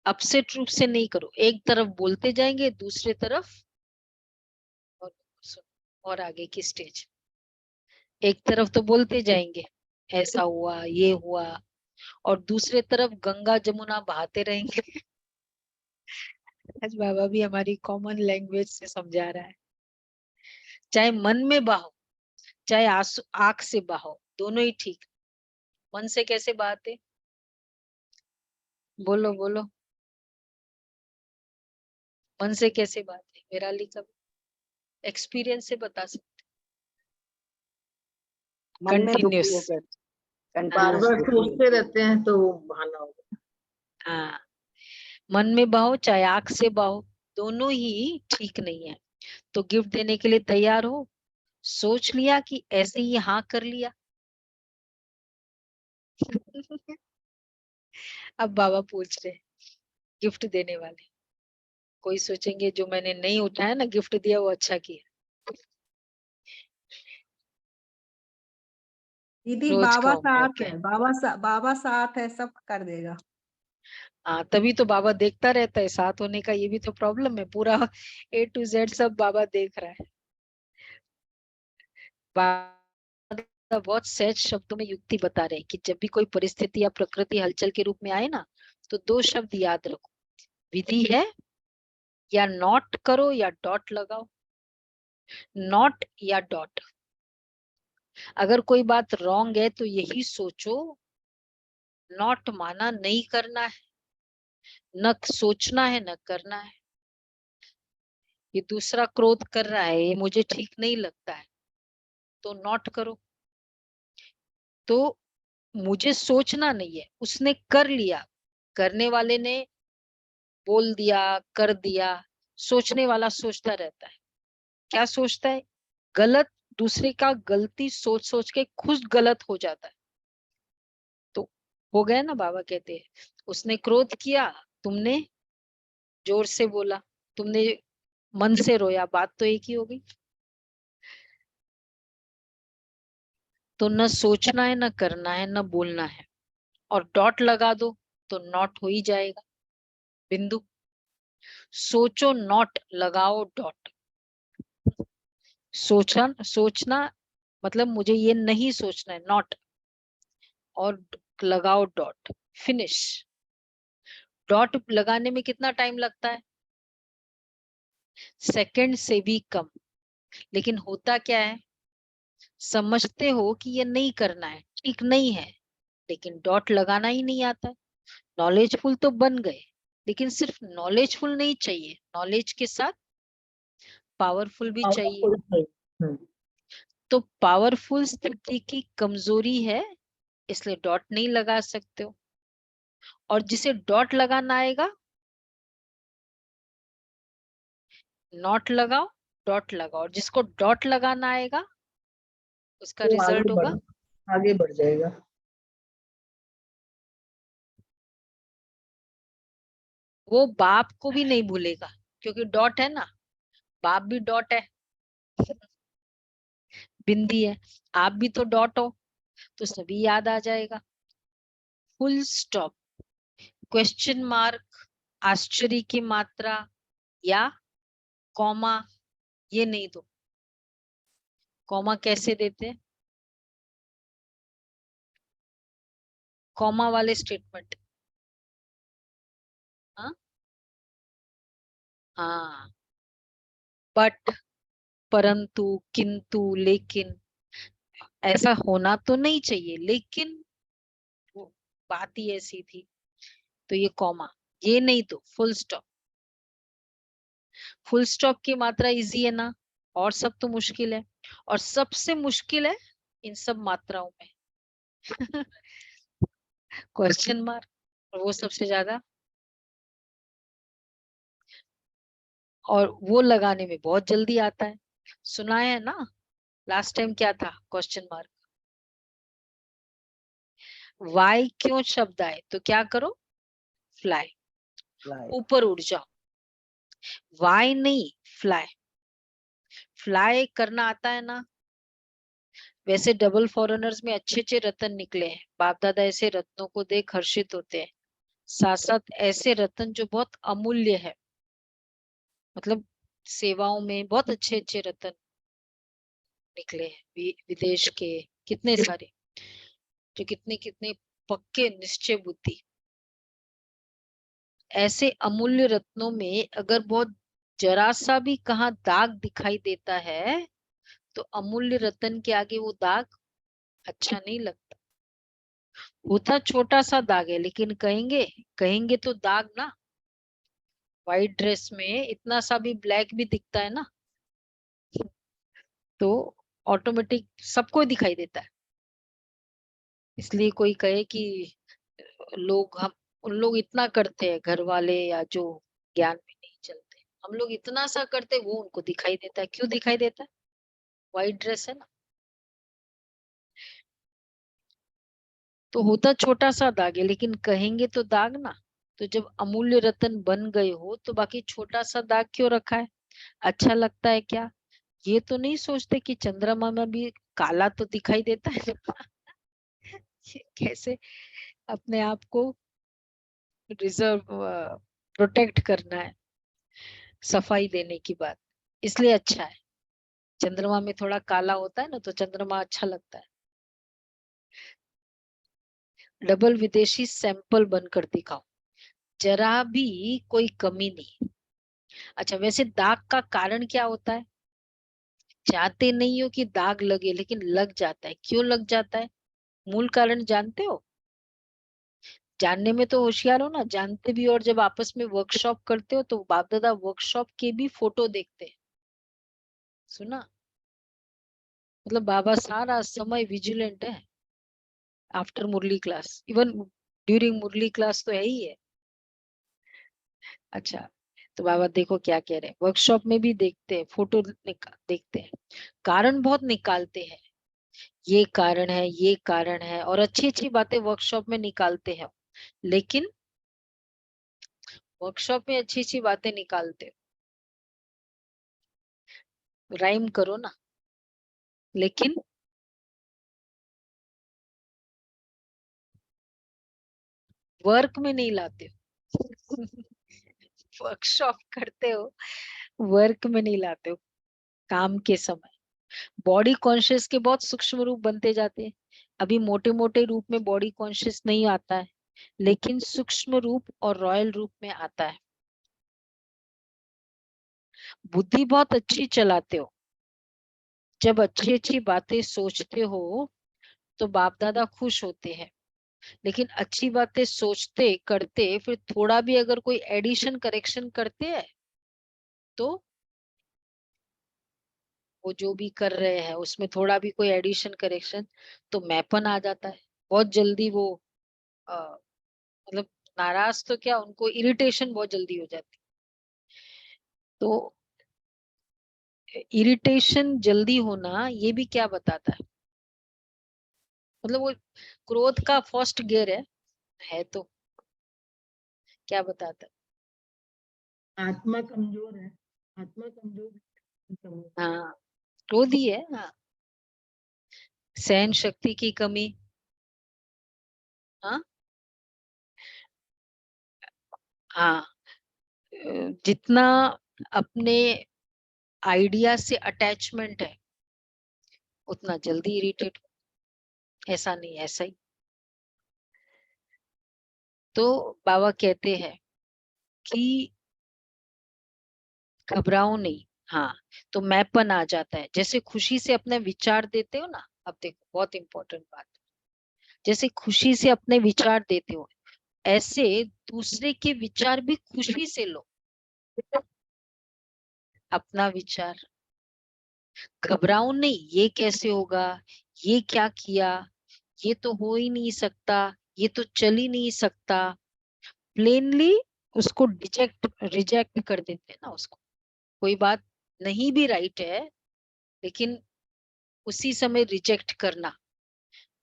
अपसेट रूप से नहीं करो, एक तरफ बोलते जाएंगे, दूसरे तरफ और और आगे की स्टेज, एक तरफ तो बोलते जाएंगे ऐसा हुआ, ये हुआ, और दूसरे तरफ गंगा जमुना बहाते रहेंगे आज बाबा भी हमारी कॉमन लैंग्वेज से समझा रहा है। चाहे मन में बहाओ, चाहे आंसू आंख से बहाओ, दोनों ही ठीक। मन से कैसे बहाते, बोलो बोलो, मन से कैसे बहाते? मेरा लिखा एक्सपीरियंस से बता सकते, मन में दुखी कंटिन्यूस। होकर बार कंटिन्यूस बार दुखी सोचते होकर। रहते हैं तो वो बहाना होगा। हाँ, मन में बहो चाहे आंख से बहो, दोनों ही ठीक नहीं है। तो गिफ्ट देने के लिए तैयार हो, सोच लिया कि ऐसे ही हाँ कर लिया अब बाबा पूछ रहे गिफ्ट देने वाले, कोई सोचेंगे जो मैंने नहीं उठाया ना गिफ्ट दिया वो अच्छा किया। दीदी रोज बाबा खाओ मैं साथ क्या, है, बाबा साथ है, सब कर देगा। हाँ तभी तो बाबा देखता रहता है, साथ होने का ये भी तो प्रॉब्लम है। पूरा A to Z सब बाबा देख रहा है। बाबा बहुत सहज शब्दों में युक्ति बता रहे हैं कि जब भी कोई परिस्थिति या प्रकृति हलचल के रूप में आए ना, तो दो शब्द याद रखो, विधि है, या नॉट करो या डॉट लगाओ। नॉट या डॉट, अगर कोई बात रॉन्ग है तो यही सोचो, नॉट माना नहीं करना है, न सोचना है न करना है। ये दूसरा क्रोध कर रहा है, ये मुझे ठीक नहीं लगता है, तो नॉट करो। तो मुझे सोचना नहीं है, उसने कर लिया, करने वाले ने बोल दिया, कर दिया। सोचने वाला सोचता रहता है, क्या सोचता है? गलत, दूसरे का गलती सोच सोच के खुद गलत हो जाता है। तो हो गया ना, बाबा कहते हैं उसने क्रोध किया, तुमने जोर से बोला, तुमने मन से रोया, बात तो एक ही हो गई। तो न सोचना है न करना है न बोलना है, और डॉट लगा दो तो नॉट हो ही जाएगा, बिंदु। सोचो नॉट, लगाओ डॉट। सोचना मतलब मुझे ये नहीं सोचना है, नॉट, और लगाओ डॉट, फिनिश। डॉट लगाने में कितना टाइम लगता है? सेकंड से भी कम। लेकिन होता क्या है, समझते हो कि ये नहीं करना है, ठीक नहीं है, लेकिन डॉट लगाना ही नहीं आता। नॉलेजफुल तो बन गए, लेकिन सिर्फ नॉलेजफुल नहीं चाहिए, नॉलेज के साथ पावरफुल भी चाहिए। तो पावरफुल स्थिति की कमजोरी है, इसलिए डॉट नहीं लगा सकते हो। और जिसे डॉट लगाना आएगा, नॉट लगाओ, डॉट लगाओ। और जिसको डॉट लगाना आएगा, उसका वो रिजल्ट होगा आगे बढ़ जाएगा। वो बाप को भी नहीं भूलेगा, क्योंकि डॉट है ना, बाप भी डॉट है, बिंदी है, आप भी तो डॉट हो, तो सभी याद आ जाएगा। फुल स्टॉप, क्वेश्चन मार्क, आश्चर्य की मात्रा या कॉमा, ये नहीं दो। कॉमा कैसे देते हैं? कॉमा वाले स्टेटमेंट, हाँ हाँ, बट, परंतु, किंतु, लेकिन, ऐसा होना तो नहीं चाहिए, लेकिन वो बात ही ऐसी थी, तो ये कॉमा, ये नहीं तो फुल स्टॉप। फुल स्टॉप की मात्रा इजी है ना, और सब तो मुश्किल है, और सबसे मुश्किल है इन सब मात्राओं में क्वेश्चन मार्क, और वो सबसे ज्यादा, और वो लगाने में बहुत जल्दी आता है। सुना है ना लास्ट टाइम क्या था क्वेश्चन मार्क? वाई क्यों शब्द आए तो क्या करो, फ्लाई, ऊपर उड़ जाओ। वाई नहीं, फ्लाई, फ्लाई करना आता है ना। वैसे डबल फॉरेनर्स में अच्छे अच्छे रत्न निकले हैं, बाप दादा ऐसे रत्नों को देख हर्षित होते हैं। साथ साथ ऐसे रत्न जो बहुत अमूल्य है, मतलब सेवाओं में बहुत अच्छे अच्छे रत्न निकले हैं, विदेश के कितने सारे, जो कितने कितने पक्के निश्चय बुद्धि। ऐसे अमूल्य रत्नों में अगर बहुत जरा सा भी कहाँ दाग दिखाई देता है, तो अमूल्य रत्न के आगे वो दाग अच्छा नहीं लगता। होता छोटा सा दाग है, लेकिन कहेंगे कहेंगे तो दाग ना। व्हाइट ड्रेस में इतना सा भी ब्लैक भी दिखता है ना, तो ऑटोमेटिक सबको दिखाई देता है। इसलिए कोई कहे कि लोग, हम उन लोग इतना करते हैं, घर वाले या जो ज्ञान में नहीं चलते, हम लोग इतना सा करते, वो उनको दिखाई देता है। क्यों दिखाई देता है? व्हाइट ड्रेस है ना। तो होता छोटा सा दाग है, लेकिन कहेंगे तो दाग ना। तो जब अमूल्य रतन बन गए हो, तो बाकी छोटा सा दाग क्यों रखा है? अच्छा लगता है क्या? ये तो नहीं सोचते कि चंद्रमा में भी काला तो दिखाई देता है कैसे अपने आप को रिजर्व, प्रोटेक्ट करना है, सफाई देने की बात। इसलिए अच्छा है, चंद्रमा में थोड़ा काला होता है ना, तो चंद्रमा अच्छा लगता है। डबल विदेशी सैंपल बनकर दिखाओ, जरा भी कोई कमी नहीं। अच्छा, वैसे दाग का कारण क्या होता है? चाहते नहीं हो कि दाग लगे, लेकिन लग जाता है। क्यों लग जाता है? मूल कारण जानते हो? जानने में तो होशियार हो ना, जानते भी हो। और जब आपस में वर्कशॉप करते हो तो बाप दादा वर्कशॉप के भी फोटो देखते हैं। सुना? मतलब बाबा सारा समय विजिलेंट है आफ्टर मुरली क्लास, इवन ड्यूरिंग मुरली क्लास तो है ही है। अच्छा, तो बाबा देखो क्या कह रहे हैं, वर्कशॉप में भी देखते हैं, फोटो देखते हैं, कारण बहुत निकालते हैं। ये कारण है, ये कारण है, और अच्छी अच्छी बातें वर्कशॉप में निकालते हैं। लेकिन वर्कशॉप में अच्छी अच्छी बातें निकालते हो, राइम करो ना, लेकिन वर्क में नहीं लाते हो। वर्कशॉप करते हो, वर्क में नहीं लाते हो। काम के समय बॉडी कॉन्शियस के बहुत सूक्ष्म रूप बनते जाते हैं। अभी मोटे मोटे रूप में बॉडी कॉन्शियस नहीं आता है, लेकिन सूक्ष्म रूप और रॉयल रूप में आता है। बुद्धि बहुत अच्छी चलाते हो, जब अच्छी अच्छी बातें सोचते हो तो बाप दादा खुश होते हैं। लेकिन अच्छी बातें सोचते करते फिर थोड़ा भी अगर कोई एडिशन करेक्शन करते हैं तो वो जो भी कर रहे हैं उसमें थोड़ा भी कोई एडिशन करेक्शन तो मैपन आ जाता है। बहुत जल्दी वो मतलब नाराज तो क्या, उनको इरिटेशन बहुत जल्दी हो जाती। तो इरिटेशन जल्दी होना ये भी क्या बताता है? मतलब वो क्रोध का फर्स्ट गियर है तो क्या बताता है? आत्मा कमजोर है, आत्मा कमजोर। हाँ, क्रोध ही है। हाँ, सहन शक्ति की कमी। हाँ हाँ, जितना अपने आइडिया से अटैचमेंट है उतना जल्दी इरिटेट। ऐसा नहीं, ऐसा ही। तो बाबा कहते हैं कि घबराओ नहीं। हाँ, तो मैपन आ जाता है। जैसे खुशी से अपने विचार देते हो ना, अब देखो बहुत इंपॉर्टेंट बात, जैसे खुशी से अपने विचार देते हो, ऐसे दूसरे के विचार भी खुशी से लो। अपना विचार, घबराओ नहीं, ये कैसे होगा, ये क्या किया, ये तो हो ही नहीं सकता, ये तो चल ही नहीं सकता। प्लेनली उसको रिजेक्ट कर देते हैं ना उसको। कोई बात नहीं भी राइट है, लेकिन उसी समय रिजेक्ट करना,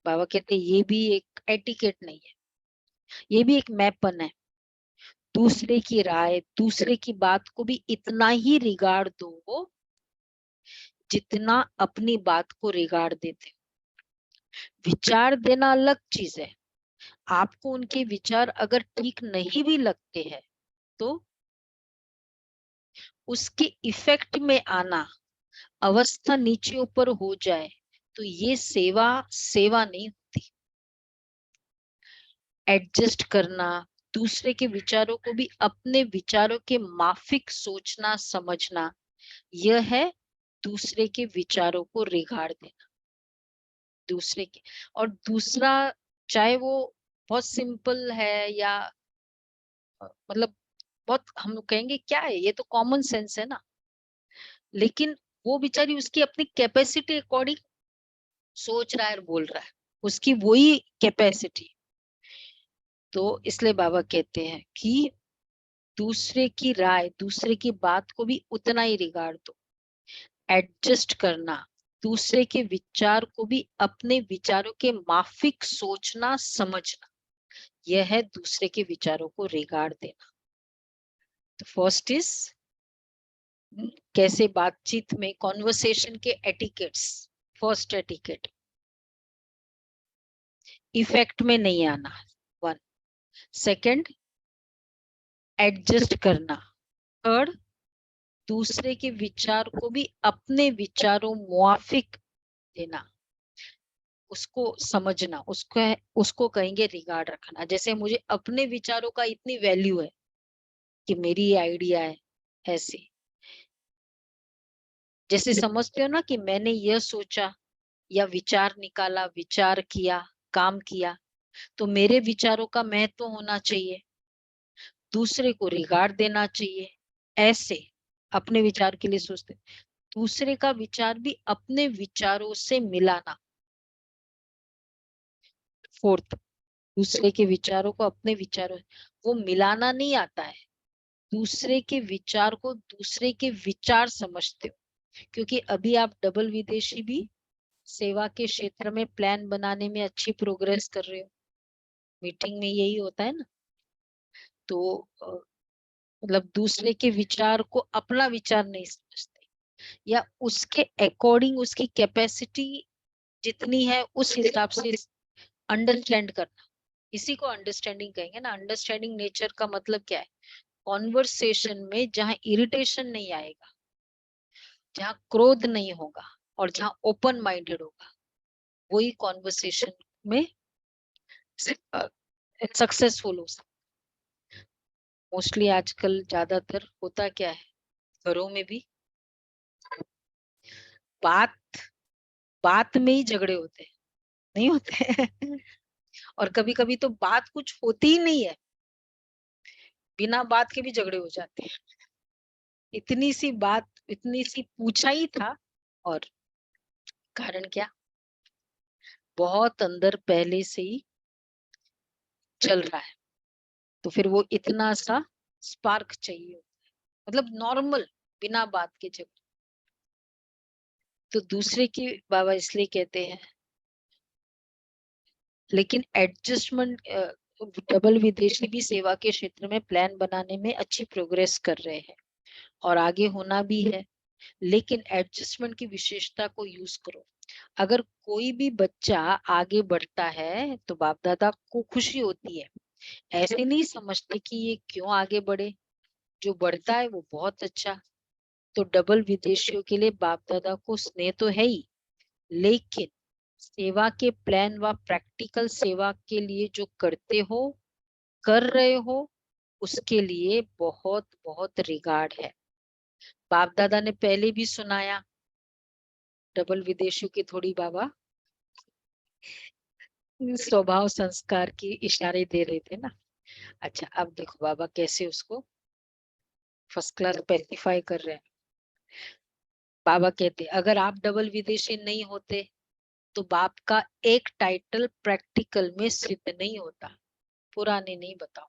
बाबा कहते हैं ये भी एक एटिकेट नहीं है, ये भी एक मैपन है। दूसरे की राय, दूसरे की बात को भी इतना ही रिगार्ड दो जितना अपनी बात को रिगार्ड देते हो। विचार देना अलग चीज है। आपको उनके विचार अगर ठीक नहीं भी लगते हैं तो उसके इफेक्ट में आना, अवस्था नीचे ऊपर हो जाए, तो ये सेवा सेवा नहीं होती। एडजस्ट करना, दूसरे के विचारों को भी अपने विचारों के माफिक सोचना समझना, यह है दूसरे के विचारों को रिगाड़ देना। दूसरे के, और दूसरा चाहे वो बहुत सिंपल है या मतलब बहुत, हम लोग कहेंगे क्या है, ये तो कॉमन सेंस है ना, लेकिन वो बेचारी उसकी अपनी कैपेसिटी अकॉर्डिंग सोच रहा है और बोल रहा है, उसकी वही कैपेसिटी। तो इसलिए बाबा कहते हैं कि दूसरे की राय, दूसरे की बात को भी उतना ही रिगार्ड दो। एडजस्ट करना, दूसरे के विचार को भी अपने विचारों के माफिक सोचना समझना, यह है दूसरे के विचारों को रिगार्ड देना। तो फर्स्ट इज कैसे बातचीत में कॉन्वर्सेशन के एटिकेट्स। फर्स्ट एटिकेट, इफेक्ट में नहीं आना, वन। सेकंड, एडजस्ट करना। थर्ड, दूसरे के विचार को भी अपने विचारों मुआफिक देना, उसको समझना, उसको कहेंगे रिगार्ड रखना। जैसे मुझे अपने विचारों का इतनी वैल्यू है कि मेरी ये आइडिया है, ऐसे जैसे समझते हो ना कि मैंने यह सोचा या विचार निकाला, विचार किया, काम किया, तो मेरे विचारों का महत्व होना चाहिए, दूसरे को रिगार्ड देना चाहिए। ऐसे अपने विचार के लिए सोचते, दूसरे का विचार भी अपने विचारों से मिलाना। फोर्थ, दूसरे के विचारों को अपने विचारों, वो मिलाना नहीं आता है, दूसरे के विचार को दूसरे के विचार समझते हो। क्योंकि अभी आप डबल विदेशी भी सेवा के क्षेत्र में प्लान बनाने में अच्छी प्रोग्रेस कर रहे हो, मीटिंग में यही होता है ना। तो मतलब दूसरे के विचार को अपना विचार नहीं समझते, या उसके अकॉर्डिंग उसकी कैपेसिटी जितनी है उस हिसाब से अंडरस्टैंड करना, इसी को अंडरस्टैंडिंग कहेंगे ना। अंडरस्टैंडिंग नेचर का मतलब क्या है? कॉन्वर्सेशन में जहां इरिटेशन नहीं आएगा, जहां क्रोध नहीं होगा और जहां ओपन माइंडेड होगा, वही कॉन्वर्सेशन में सक्सेसफुल हो सकता। मोस्टली आजकल ज्यादातर होता क्या है, घरों में भी बात बात में ही झगड़े होते हैं, नहीं होते? और कभी कभी तो बात कुछ होती ही नहीं है, बिना बात के भी झगड़े हो जाते हैं। इतनी सी बात, इतनी सी पूछा ही था, और कारण क्या, बहुत अंदर पहले से ही चल रहा है, तो फिर वो इतना सा स्पार्क चाहिए, मतलब नॉर्मल बिना बात के झगड़े। तो दूसरे की बाबा इसलिए कहते हैं, लेकिन एडजस्टमेंट, डबल विदेशी भी सेवा के क्षेत्र में प्लान बनाने में अच्छी प्रोग्रेस कर रहे हैं और आगे होना भी है, लेकिन एडजस्टमेंट की विशेषता को यूज करो। अगर कोई भी बच्चा आगे बढ़ता है तो बाप दादा को खुशी होती है, ऐसे नहीं समझते कि ये क्यों आगे बढ़े, जो बढ़ता है वो बहुत अच्छा। तो डबल विदेशियों के लिए बाप दादा को स्नेह तो है ही, लेकिन सेवा के प्लान व प्रैक्टिकल सेवा के लिए जो करते हो, कर रहे हो, उसके लिए बहुत बहुत रिगार्ड है। बाप दादा ने पहले भी सुनाया, डबल विदेशियों की थोड़ी बाबा स्वभाव संस्कार की इशारे दे रहे थे ना। अच्छा, अब देखो बाबा कैसे उसको फर्स्ट क्लास स्पेसिफाई कर रहे हैं। बाबा कहते अगर आप डबल विदेशी नहीं होते तो बाप का एक टाइटल प्रैक्टिकल में सिद्ध नहीं होता। पुराने नहीं, बताओ।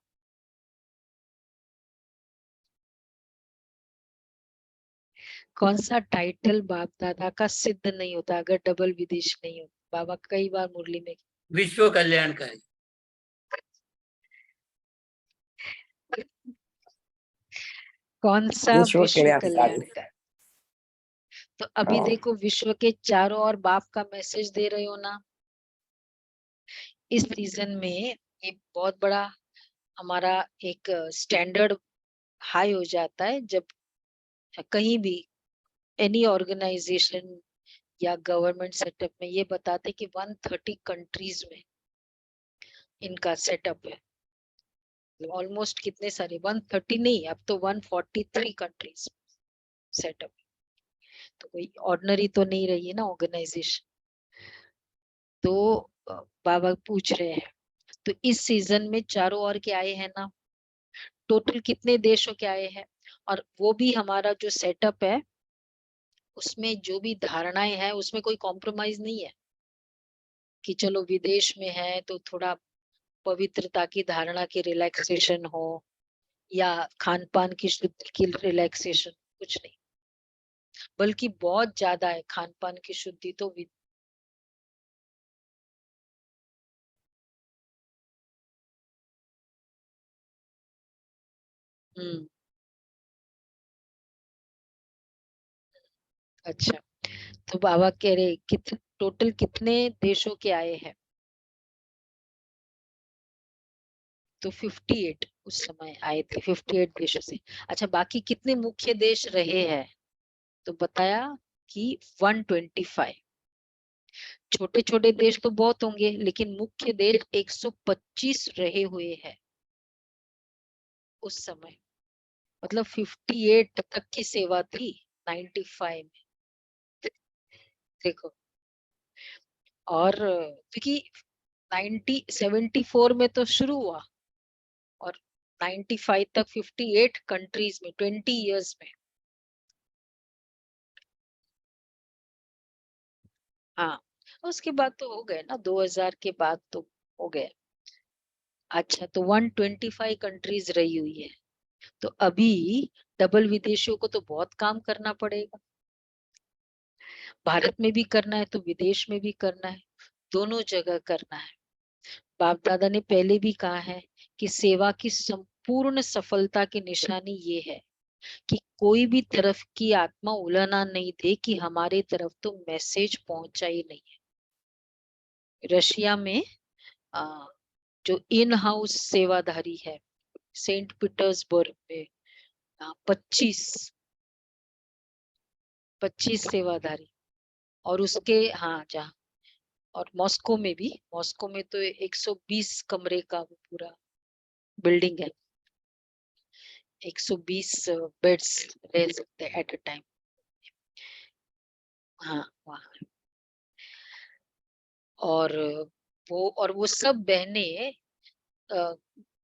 कौन सा टाइटल बाप दादा का सिद्ध नहीं होता अगर डबल विदेश नहीं होता? बाबा कई बार मुरली में, विश्व कल्याणकारी। कौन सा विश्व विश्व कल्याणकारी। कल्याण का। तो अभी देखो विश्व के चारों ओर बाप का मैसेज दे रहे हो ना। इस सीजन में ये बहुत बड़ा हमारा एक स्टैंडर्ड हाई हो जाता है, जब कहीं भी एनी ऑर्गेनाइजेशन या गवर्नमेंट सेटअप में ये बताते कि 130 कंट्रीज में इनका सेटअप है। ऑलमोस्ट कितने सारे, 130 नहीं, अब तो 143 कंट्रीज सेटअप। तो कोई ऑर्डिनरी तो नहीं रही है ना ऑर्गेनाइजेशन। तो बाबा पूछ रहे हैं, तो इस सीजन में चारों ओर के आए हैं ना, टोटल कितने देशों के आए हैं, और वो भी हमारा जो सेटअप है उसमें जो भी धारणाएं हैं उसमें कोई कॉम्प्रोमाइज नहीं है कि चलो विदेश में है तो थोड़ा पवित्रता की धारणा की रिलैक्सेशन हो या खान पान की शुद्धि की रिलैक्सेशन, कुछ नहीं, बल्कि बहुत ज्यादा है खान पान की शुद्धि तो हम्म। अच्छा, तो बाबा कह रहे टोटल कितने देशों के आए हैं? तो 58 उस समय आए थे, 58 देशों से। अच्छा, बाकी कितने मुख्य देश रहे हैं? तो बताया कि 125। छोटे छोटे देश तो बहुत होंगे, लेकिन मुख्य देश 125 रहे हुए हैं उस समय। मतलब 58 तक की सेवा थी 95 में। देखो, और क्योंकि 1974 में तो शुरू हुआ और 95 तक 58 कंट्रीज में 20 इयर्स में। हाँ, उसके बाद तो हो गए ना, 2000 के बाद तो हो गए। अच्छा, तो 125 कंट्रीज रही हुई है, तो अभी डबल विदेशियों को तो बहुत काम करना पड़ेगा। भारत में भी करना है तो विदेश में भी करना है, दोनों जगह करना है। बाप दादा ने पहले भी कहा है कि सेवा की संपूर्ण सफलता की निशानी ये है कि कोई भी तरफ की आत्मा उलना नहीं दे कि हमारे तरफ तो मैसेज पहुंचा ही नहीं है। रशिया में जो इन हाउस सेवाधारी है सेंट पीटर्सबर्ग में 25 सेवाधारी, और उसके जहाँ, और मॉस्को में तो 120 कमरे का वो पूरा बिल्डिंग है, 120 बेड्स रह सकते हैं एट अ टाइम। हाँ, वहाँ। और वो सब बहनें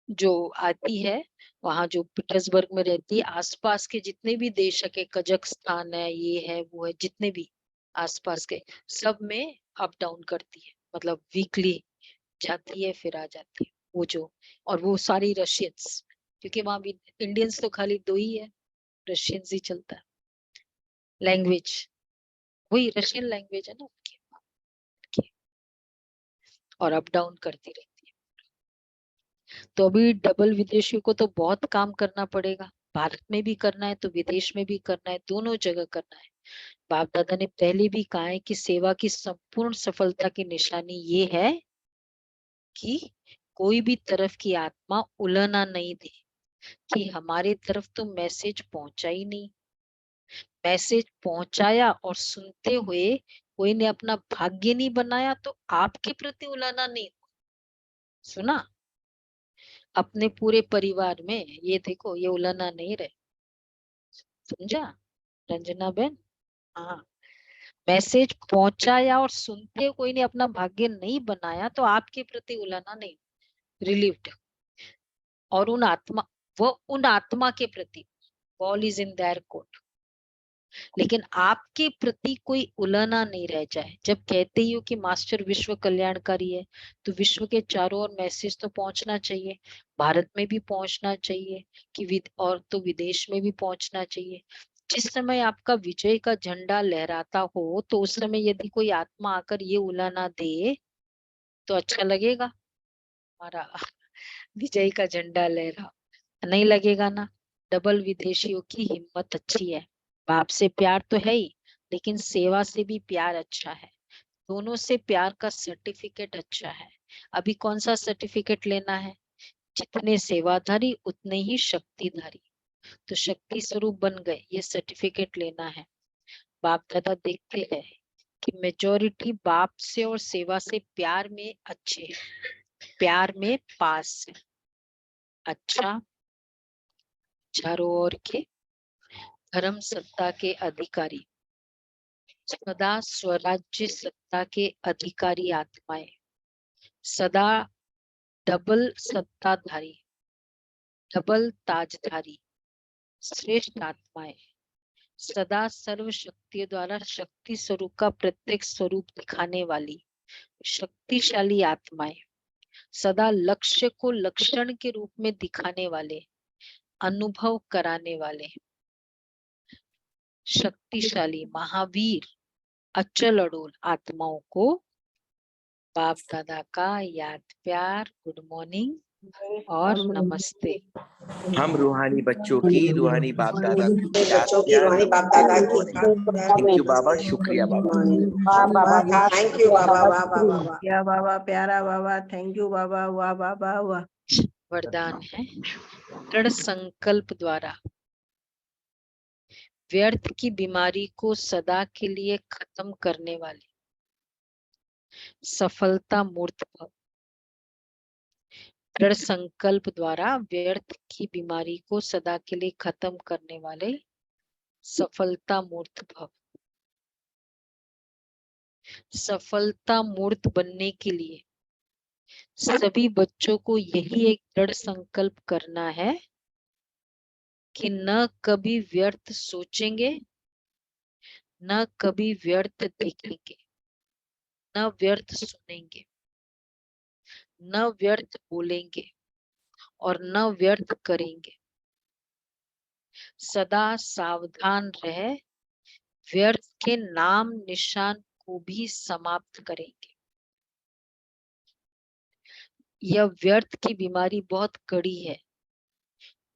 जो आती है वहां, जो पीटर्सबर्ग में रहती है, आसपास के जितने भी देश है, कजाकिस्तान है, ये है वो है, जितने भी आसपास के सब में अप डाउन करती है, मतलब वीकली जाती है फिर आ जाती है वो जो। और वो सारी रशियंस, क्योंकि वहां भी इंडियंस तो खाली 2 ही है, रशियंस ही चलता है। लैंग्वेज वही रशियन लैंग्वेज है ना उनकी, और अप डाउन करती रहती है। तो अभी डबल विदेशियों को तो बहुत काम करना पड़ेगा, भारत में भी करना है तो विदेश में भी करना है, दोनों जगह करना है। बाप दादा ने पहले भी कहा है कि सेवा की संपूर्ण सफलता की निशानी ये है कि कोई भी तरफ की आत्मा उलना नहीं दे कि हमारे तरफ तो मैसेज पहुंचा ही नहीं। मैसेज पहुंचाया और सुनते हुए कोई ने अपना भाग्य नहीं बनाया तो आपके प्रति उलाना नहीं। सुना? अपने पूरे परिवार में ये देखो, ये उलाना नहीं रहे। समझा रंजना बहन? हाँ, मैसेज पहुंचाया और सुनते कोई ने अपना भाग्य नहीं बनाया तो आपके प्रति उलाना नहीं, रिलीव्ड। और उन आत्मा के प्रति, ball is in their court, लेकिन आपके प्रति कोई उलना नहीं रह जाए। जब कहते ही हो कि मास्टर विश्व कल्याणकारी है, तो विश्व के चारों ओर मैसेज तो पहुंचना चाहिए, भारत में भी पहुंचना चाहिए कि और तो विदेश में भी पहुंचना चाहिए। जिस समय आपका विजय का झंडा लहराता हो तो उस समय यदि कोई आत्मा आकर ये उलाना दे तो अच्छा लगेगा? हमारा विजय का झंडा लहरा, नहीं लगेगा ना। डबल विदेशियों की हिम्मत अच्छी है, बाप से प्यार तो है ही, लेकिन सेवा से भी प्यार अच्छा है, दोनों से प्यार का सर्टिफिकेट अच्छा है। अभी कौन सा सर्टिफिकेट लेना है? जितने सेवाधारी उतने ही शक्तिधारी, तो शक्ति स्वरूप बन गए, ये सर्टिफिकेट लेना है। बाप दादा देखते हैं कि मेजॉरिटी बाप से और सेवा से प्यार में अच्छे हैं, प्यार में पास है। अच्छा, चारों ओर के धर्म सत्ता के अधिकारी, सदा स्वराज्य सत्ता के अधिकारी आत्माएं, सदा डबल सत्ताधारी, डबल ताजधारी श्रेष्ठ आत्माएं, सदा सर्व शक्तियों द्वारा शक्ति स्वरूप का प्रत्येक स्वरूप दिखाने वाली शक्तिशाली आत्माएं, सदा लक्ष्य को लक्षण के रूप में दिखाने वाले, अनुभव कराने वाले शक्तिशाली महावीर अचल अडोल आत्माओं को बाप दादा का याद, प्यार, गुड मॉर्निंग और नमस्ते। हम रूहानी बच्चों की रूहानी बाप दादा अपने याद बच्चों की प्यार रूहानी बाप दादा की थैंक यू बाबा, शुक्रिया बाबा। थैंक यू बाबा, वाह वाह वाह वाह। या बाबा, प्यारा बाबा, थैंक यू बाबा, वाह बाबा वाह। वरदान है, दृढ़ संकल्प द्वारा व्यर्थ की बीमारी को सदा के लिए खत्म करने वाले सफलता मूर्त भव। दृढ़ संकल्प द्वारा व्यर्थ की बीमारी को सदा के लिए खत्म करने वाले सफलता मूर्त भव। सफलता मूर्त बनने के लिए सभी बच्चों को यही एक दृढ़ संकल्प करना है कि न कभी व्यर्थ सोचेंगे, न कभी व्यर्थ देखेंगे, न व्यर्थ सुनेंगे, न व्यर्थ बोलेंगे और न व्यर्थ करेंगे। सदा सावधान रह व्यर्थ के नाम निशान को भी समाप्त करेंगे। यह व्यर्थ की बीमारी बहुत कड़ी है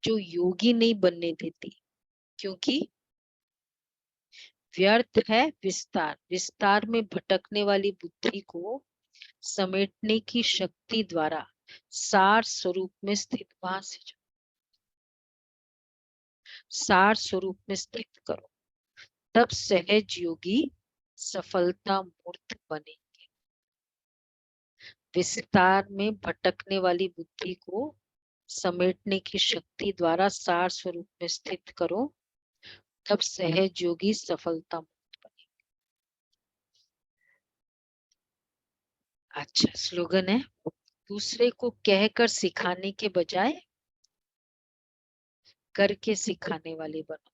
जो योगी नहीं बनने देती, क्योंकि व्यर्थ है विस्तार। विस्तार में भटकने वाली बुद्धि को समेटने की शक्ति द्वारा सार स्वरूप में स्थित, वहां से सार स्वरूप में स्थित करो, तब सहज योगी सफलता मूर्त बनेंगे। विस्तार में भटकने वाली बुद्धि को समेटने की शक्ति द्वारा सार स्वरूप में स्थित करो, तब सहज योगी सफलता मूर्त बनेंगे। अच्छा स्लोगन है, दूसरे को कहकर सिखाने के बजाय करके सिखाने वाले बनो।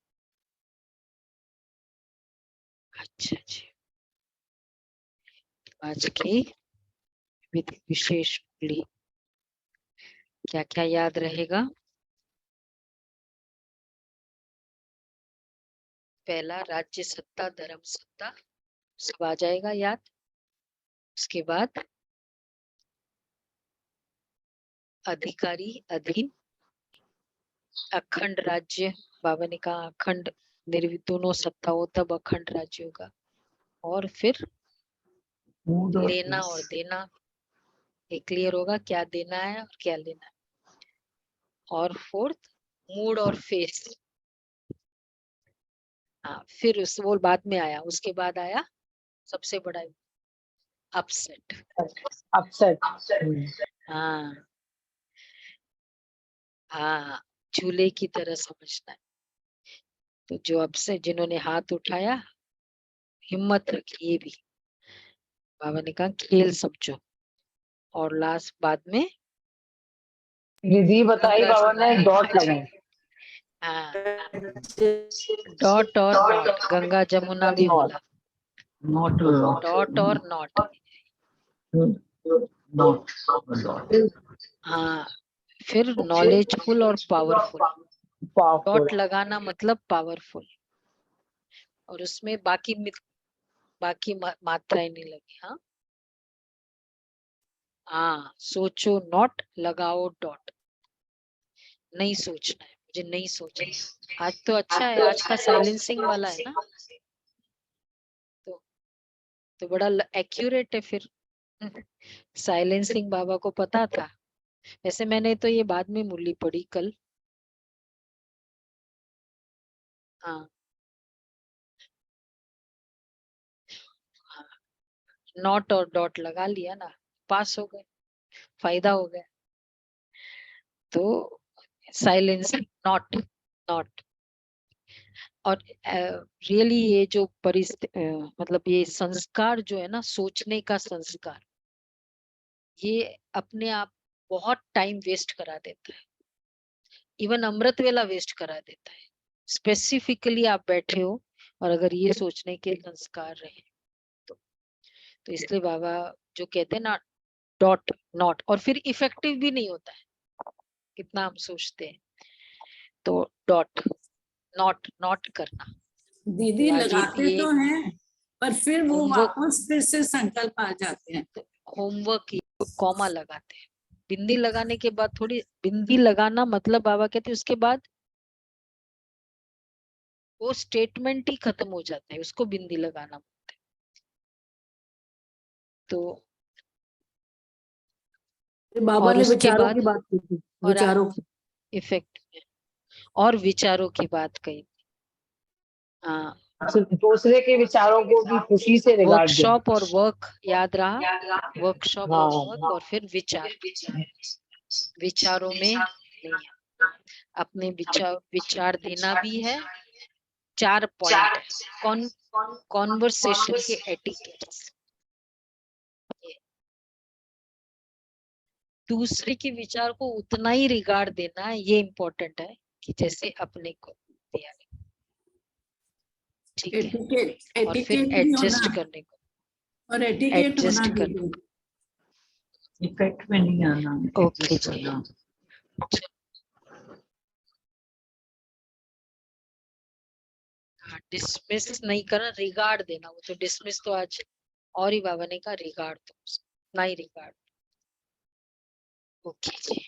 अच्छा जी, आज की विधि विशेष मूल्य क्या क्या याद रहेगा? पहला राज्य सत्ता धर्म सत्ता सब आ जाएगा याद। उसके बाद अधिकारी अधीन, अखंड राज्य, बाबा ने कहा अखंड निर्वित दोनों सत्ता हो तब अखंड राज्य होगा। और फिर लेना और देना, ये क्लियर होगा क्या देना है और क्या लेना है। और फोर्थ मूड और फेस, हाँ फिर उस वो बाद में आया, उसके बाद आया सबसे बड़ा अपसेट। हाँ हाँ, झूले की तरह समझना है। तो जो अपसेट, जिन्होंने हाथ उठाया हिम्मत रखी, ये भी बाबा ने कहा खेल समझो। और लास्ट बाद में विधि बताई बाबा ने, डॉट लगाई। हाँ डॉट और नॉट, गंगा जमुना भी बोला, डॉट और नॉट। हाँ फिर नॉलेजफुल और पावरफुल। डॉट लगाना मतलब पावरफुल, और उसमें बाकी मात्राएं नहीं लगी। हाँ हाँ, सोचो नॉट, लगाओ डॉट। नहीं सोचना है, मुझे नहीं सोचना। आज तो अच्छा है, आज का साइलेंसिंग वाला है ना, तो बड़ा एक्यूरेट है। फिर साइलेंसिंग बाबा को पता था। वैसे मैंने तो ये बाद में मुरली पढ़ी कल। हाँ नॉट और डॉट लगा लिया ना, पास हो गए, फायदा हो गया। तो साइलेंसिंग नॉट नॉट। और रियली ये जो मतलब ये संस्कार जो है ना, सोचने का संस्कार, ये अपने आप बहुत टाइम वेस्ट करा देता है। इवन अमृत वेला वेस्ट करा देता है। स्पेसिफिकली आप बैठे हो और अगर ये सोचने के संस्कार रहे तो इसलिए बाबा जो कहते हैं ना डॉट नॉट, और फिर इफेक्टिव भी नहीं होता है कितना हम सोचते हैं। तो डॉट नॉट नॉट करना। दीदी आज लगाते ये तो हैं पर फिर वो होमवर्क, वापस फिर से संकल्प आ जाते हैं। होमवर्क कॉमा लगाते हैं। बिंदी लगाने के बाद थोड़ी, बिंदी लगाना मतलब बाबा कहते हैं उसके बाद वो स्टेटमेंट ही खत्म हो जाता है, उसको बिंदी लगाना बोलते हैं। तो बाबा और ने उसके विचारों बाद की बात की थी, और विचारों की। इफेक्ट और विचारों की बात कही। हाँ दूसरे के विचारों को भी खुशी से रिगार्ड देना। वर्कशॉप और वर्क याद रहा, वर्कशॉप और वर्क, और फिर विचार। विचारों में नहीं है, अपने विचार देना भी है। 4 पॉइंट है कॉन्वर्सेशन के एटिकेट्स, दूसरे के विचार को उतना ही रिगार्ड देना, ये इम्पोर्टेंट है कि जैसे अपने को दिया है। ठीक है, एटिकेट और फिर एटिकेट भी एडजस्ट होना, करने को, और एटिकेट होना एडजस्ट भी करना। इफेक्ट में नहीं आना। ओके जी। हाँ, डिसमिस नहीं करना, रिगार्ड देना। वो तो डिसमिस तो आज और ही बाबा ने कहा, रिगार्ड दो, नहीं रिगार्ड। ओके जी।